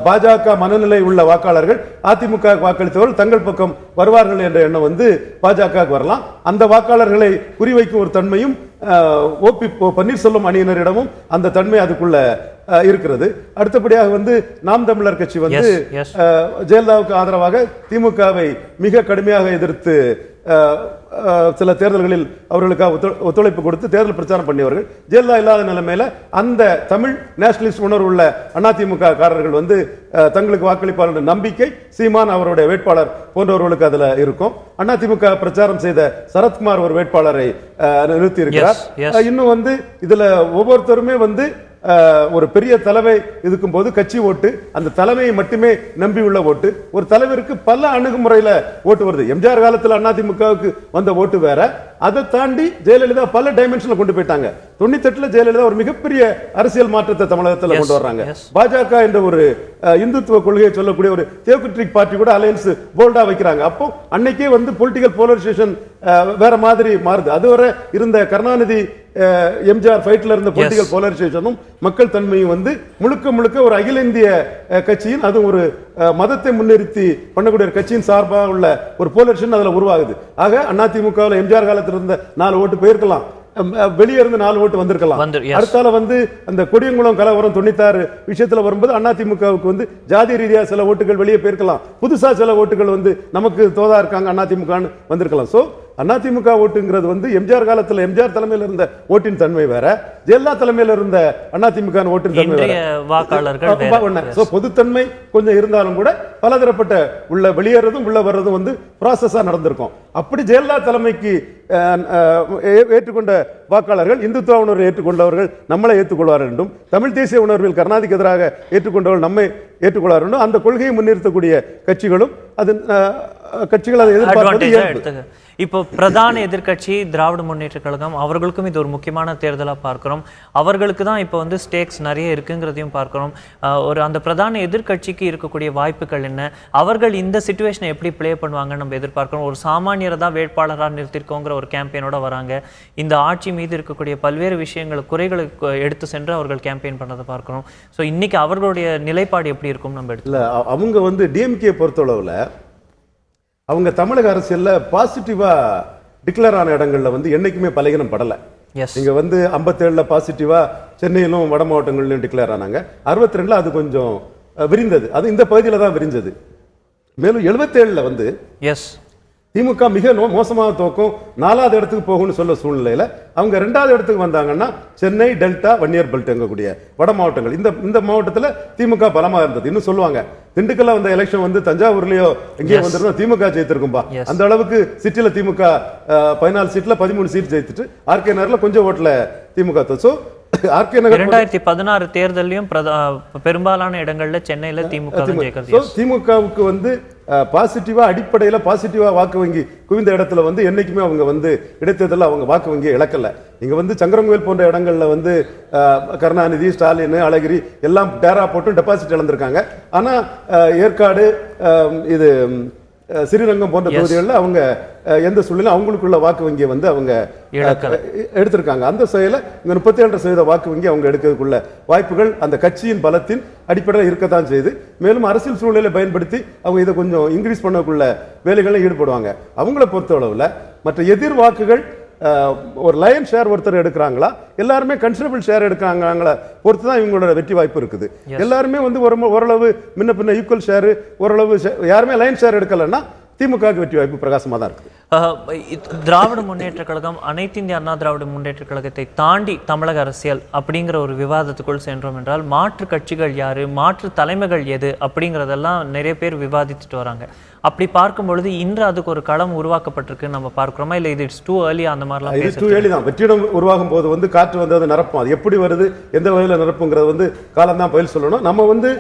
Speaker 2: பாஜக மனநிலை உள்ள வாக்காளர்கள் அதிமுக வாக்களித்தவர்கள் தங்கள் பக்கம் வருவார்கள் என்ற எண்ணம் வந்து பாஜகவுக்கு வரலாம். அந்த வாக்காளர்களை குறிவைக்கும் ஒரு தன்மையும் பன்னீர்செல்வம் அணியினரிடமும் அந்த தன்மை அதுக்குள்ள இருக்கிறது. அடுத்தபடியாக வந்து நாம் தமிழர் கட்சி வந்து ஜெயலலிதாவுக்கு ஆதரவாக திமுகவை மிக கடுமையாக எதிர்த்து சில தேர்தல்களில் அவர்களுக்காக ஒத்துழைப்பு கொடுத்து தேர்தல் பிரச்சாரம் பண்ணியவர்கள். ஜெயலலிதா இல்லாத நிலைமையில அந்த தமிழ் நேஷனலிஸ்ட் உணர்வு உள்ள அதிமுக காரர்கள் வந்து தங்களுக்கு வாக்களிப்பாளர் நம்பிக்கை சீமான் அவருடைய வேட்பாளர் போன்றவர்களுக்கு அதுல இருக்கும். அதிமுக பிரச்சாரம் செய்த சரத்குமார் ஒரு வேட்பாளரை நிறுத்தி இருக்கிறார். இன்னும் வந்து இதுல ஒவ்வொருத்தருமே வந்து ஒரு பெரிய தலைமை இருக்கும் போது கட்சி ஓட்டு, அந்த தலைமையை மட்டுமே நம்பி உள்ள ஓட்டு, ஒரு தலைவருக்கு பல அணுகுமுறையில ஓட்டு வருது. எம்ஜிஆர் காலத்தில் அதிமுகவுக்கு வந்த ஓட்டு வேற, அதை தாண்டி ஜெயலலிதா பல டைமென்ஷன்ல கொண்டு போயிட்டாங்க. 98 ஜெயலலிதா ஒரு மிகப்பெரிய அரசியல் மாற்றத்தை தமிழகத்தில் கொண்டு வர்றாங்க. பாஜக என்ற ஒரு இந்துத்துவ கொள்கையை சொல்லக்கூடிய ஒரு தியோக்ரட்டிக் பார்ட்டி கூட அலையன்ஸ் போல்டா வைக்கிறாங்க. அப்போ அன்னைக்கே வந்து பொலிட்டிக்கல் போலரைசேஷன் வேற மாதிரி மாறுது. அதுவரை இருந்த கருணாநிதி எம்ஜிஆர் ஃபைட்ல இருந்த பொலிட்டிக்கல் போலரைசேஷனும் மக்கள் தன்மையும் வந்து முழுக்க ஒரு அகில இந்திய கட்சியின், அது ஒரு மதத்தை முன்னிறுத்தி பண்ணக்கூடிய ஒரு கட்சியின் சார்பாக உள்ள ஒரு போலரைசேஷன் அதுல உருவாகுது. ஆக அதிமுகவில் எம்ஜிஆர் காலத்தில் இருந்த 4 ஓட்டு போயிருக்கலாம், வெளியே இருந்து 4 ஓட்டு வந்திருக்கலாம். அடுத்தால வந்து அந்த கொடியங்குளம் கலவரம் 96 விஷயத்துல வரும்போது அதிமுகவுக்கு வந்து ஜாதி ரீதியா சில ஓட்டுகள் வெளியே போயிருக்கலாம், புதுசா சில ஓட்டுகள் வந்து நமக்கு தோதா இருக்காங்க அதிமுக வந்திருக்கலாம். சோ அதிமுக ஓட்டுங்கிறது வந்து எம்ஜிஆர் காலத்தில் எம்ஜிஆர் தலைமையில் இருந்த ஓட்டின் தன்மை வேற, ஜெயலலிதா தலைமையில் இருந்த அதிமுக ஓட்டின் தன்மை வேற. பொதுத்தன்மை கொஞ்சம் இருந்தாலும் கூட பலதரப்பட்ட உள்ள வெளியேறதும் உள்ள வர்றதும் வந்து ப்ராசஸா நடந்திருக்கும். அப்படி ஜெயலலிதா தலைமைக்கு ஏற்றுக்கொண்ட வாக்காளர்கள், இந்துத்துவ உணர்வை ஏற்றுக்கொண்டவர்கள் நம்மளை ஏற்றுக்கொள்வார் என்றும், தமிழ் தேசிய உணர்வில் கருணாநிதிக்கு எதிராக ஏற்றுக்கொண்டவர்கள் நம்மை ஏற்றுக்கொள்வார் என்றும், அந்த கொள்கையை முன்னிறுத்தக்கூடிய கட்சிகளும் அது கட்சிகள் அதை எதிர்பார்ப்பது.
Speaker 1: இப்போ பிரதான எதிர்கட்சி திராவிட முன்னேற்ற கழகம், அவர்களுக்கும் இது ஒரு முக்கியமான தேர்தலாக பார்க்கிறோம். அவர்களுக்கு தான் இப்போ வந்து ஸ்டேக்ஸ் நிறைய இருக்குங்கிறதையும் பார்க்கிறோம். ஒரு அந்த பிரதான எதிர்கட்சிக்கு இருக்கக்கூடிய வாய்ப்புகள் என்ன, அவர்கள் இந்த சிச்சுவேஷனை எப்படி பிளே பண்ணுவாங்கன்னு நம்ம எதிர்பார்க்கிறோம். ஒரு சாமானியரை தான் வேட்பாளராக நிறுத்திருக்கோங்கிற ஒரு கேம்பெயினோட வராங்க. இந்த ஆட்சி மீது இருக்கக்கூடிய பல்வேறு விஷயங்கள், குறைகளை எடுத்து சென்று அவர்கள் கேம்பெயின் பண்ணதை பார்க்கிறோம். ஸோ இன்னைக்கு அவர்களுடைய நிலைப்பாடு எப்படி இருக்கும் நம்ம எடுத்து?
Speaker 2: அவங்க வந்து டிஎம்கே பொறுத்தளவில் அவங்க தமிழக அரசியல்ல பாசிட்டிவா டிக்ளேர் ஆன இடங்கள்ல வந்து என்னைக்குமே பலகீனம் படலை. இங்க வந்து 57 பாசிட்டிவா சென்னையிலும் வட மாவட்டங்களிலும் டிக்ளேர் ஆனாங்க. 62 அது கொஞ்சம் விரிந்தது, அது இந்த பகுதியில தான் விரிஞ்சது. மேலும் 77 வந்து திமுக மிக மோசமாக தோக்கும், 4வது இடத்துக்கு போகும்னு சொல்ல சூழ்நிலையில அவங்க 2வது இடத்துக்கு வந்தாங்கன்னா சென்னை, டெல்டா, வன்னியர் பெல்ட் எங்கக்கூடிய வட மாவட்டங்கள், இந்த மாவட்டத்தில் திமுக பலமா இருந்தது. இன்னும் சொல்லுவாங்க, திண்டுக்கல்ல வந்த எலெக்ஷன் வந்து தஞ்சாவூர்லயோ எங்கேயோ வந்திருந்தோம், திமுக ஜெயித்திருக்கும்பா. அந்த அளவுக்கு சிட்டில திமுக 14 சீட்ல 13 சீட் ஜெயித்துட்டு ஆர்கே நகர்ல கொஞ்சம் ஓட்டுல திமுக. சோ ஆர்கே நகர்
Speaker 1: 2016 தேர்தலையும் பெரும்பாலான இடங்கள்ல சென்னையில
Speaker 2: திமுகவுக்கு வந்து பாசிட்டிவா அடிப்படையில பாசிட்டிவா வாக்கு வங்கி குவிந்த இடத்துல வந்து என்னைக்குமே அவங்க வந்து இடைத்தேர்தலில் அவங்க வாக்கு வங்கியை இழக்கல. இங்க வந்து சங்கரங்கோயில் போன்ற இடங்கள்ல வந்து கருணாநிதி, ஸ்டாலின், அழகிரி எல்லாம் டேரா போட்டு டெபாசிட் இழந்திருக்காங்க. ஆனா ஏற்காடு, இது ஸ்ரீரங்கம் போன்ற பகுதிகளில் அவங்க எந்த சூழ்நிலை அவங்களுக்குள்ள வாக்கு வங்கியை வந்து அவங்க எடுத்திருக்காங்க. அந்த செயல இந்த 37% வாக்கு வங்கி அவங்க எடுக்கிறதுக்குள்ள வாய்ப்புகள் அந்த கட்சியின் பலத்தின் அடிப்படையில் இருக்கத்தான் செய்து, மேலும் அரசியல் சூழ்நிலை பயன்படுத்தி அவங்க இதை கொஞ்சம் இன்க்ரீஸ் பண்ணக்குள்ள வேலைகளில் ஈடுபடுவாங்க. அவங்கள பொறுத்தளவில் மற்ற எதிர் வாக்குகள் ஒரு லயன் ஷேர் ஒருத்தர் எடுக்கிறாங்களா, எல்லாருமே கன்சிடரபிள் ஷேர் எடுக்கிறாங்களா பொறுத்து தான் இவங்களோட வெற்றி வாய்ப்பு இருக்குது. எல்லாருமே வந்து ஓரளவு முன்ன பின்ன ஈக்குவல் ஷேர், ஓரளவு யாருமே லயன் ஷேர் எடுக்கலன்னா திமுக வெற்றி வாய்ப்பு பிரகாசமாக தான் இருக்குது.
Speaker 1: திராவிட முன்னேற்ற கழகம், அனைத்து இந்திய அண்ணா திராவிட முன்னேற்ற கழகத்தை தாண்டி தமிழக அரசியல் அப்படிங்கிற ஒரு விவாதத்துக்குள் சென்றோம் என்றால் மாற்று கட்சிகள் யாரு, மாற்று தலைமைகள் எது அப்படிங்கிறதெல்லாம் நிறைய பேர் விவாதிச்சுட்டு வராங்க. அப்படி பார்க்கும் பொழுது இன்று அதுக்கு ஒரு களம் உருவாக்கப்பட்டிருக்கு நம்ம பார்க்கிறோமா, இல்ல இது இட்ஸ் டூ ஏர்லி அந்த மாதிரிலாம்?
Speaker 2: இது டூ ஏர்லி தான். வெற்றிடம் உருவாகும் போது வந்து காற்று வந்து அது நிரப்பும். அது எப்படி வருது, எந்த வகையில் நிரப்புங்கிறது வந்து காலம் தான் பதில் சொல்லணும். நம்ம வந்து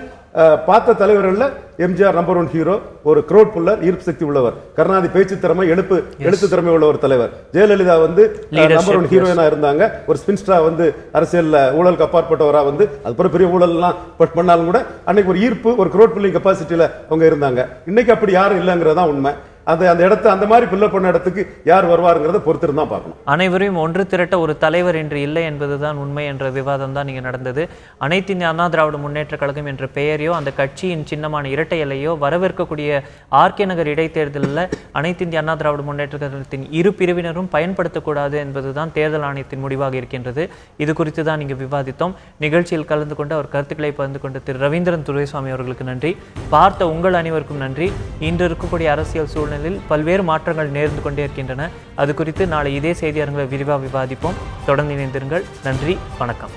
Speaker 2: பார்த்த தலைவர்களில் எம்ஜிஆர் நம்பர் 1 ஹீரோ, ஒரு க்ரோட் புல்லர், ஈர்ப்பு சக்தி உள்ளவர். கருணாநிதி பேச்சு திறமை, எழுத்து திறமை உள்ள ஒரு தலைவர். ஜெயலலிதா வந்து நம்பர் 1 ஹீரோயினா இருந்தாங்க. ஒரு ஸ்பின்ஸ்டரா வந்து அரசியல் ஊழலுக்கு அப்பாற்பட்டவரா வந்து அதுக்கப்புறம் பெரிய ஊழல் எல்லாம் பண்ணாலும் கூட அன்னைக்கு ஒரு ஈர்ப்பு, ஒரு க்ரோட் புல்லிங் கெப்பாசிட்டியில அவங்க இருந்தாங்க. இன்னைக்கு அப்படி யாரும் இல்லைங்கிறதா உண்மை. அந்த இடத்தை அந்த மாதிரி பில்ல பண்ண இடத்துக்கு யார் வருவாருங்கிறத பொறுத்திருந்து தான் பார்க்கணும்.
Speaker 1: அனைவரையும் ஒன்று திரட்ட ஒரு தலைவர் என்று இல்லை என்பதுதான் உண்மை என்ற விவாதம் தான் இங்கே நடந்தது. அனைத்து இந்திய அண்ணா திராவிட முன்னேற்ற கழகம் என்ற பெயரையோ அந்த கட்சியின் சின்னமான இரட்டை இலையோ வரவேற்கக்கூடிய ஆர்கே நகர் இடைத்தேர்தலில் அனைத்து இந்திய அண்ணா திராவிட முன்னேற்ற கழகத்தின் இரு பிரிவினரும் பயன்படுத்தக்கூடாது என்பதுதான் தேர்தல் ஆணையத்தின் முடிவாக இருக்கின்றது. இது குறித்து தான் இங்கு விவாதித்தோம். நிகழ்ச்சியில் கலந்து கொண்டு அவர் கருத்துக்களை பகிர்ந்து கொண்ட திரு ரவீந்திரன் துரைசாமி அவர்களுக்கு நன்றி. பார்த்த உங்கள் அனைவருக்கும் நன்றி. இன்று இருக்கக்கூடிய அரசியல் சூழ்நிலை பல்வேறு மாற்றங்கள் நேர்ந்து கொண்டே இருக்கின்றன. அது குறித்து நாளை இதே செய்தி அரங்கில் விரிவாக விவாதிப்போம். தொடர்ந்து இணைந்திருங்கள். நன்றி, வணக்கம்.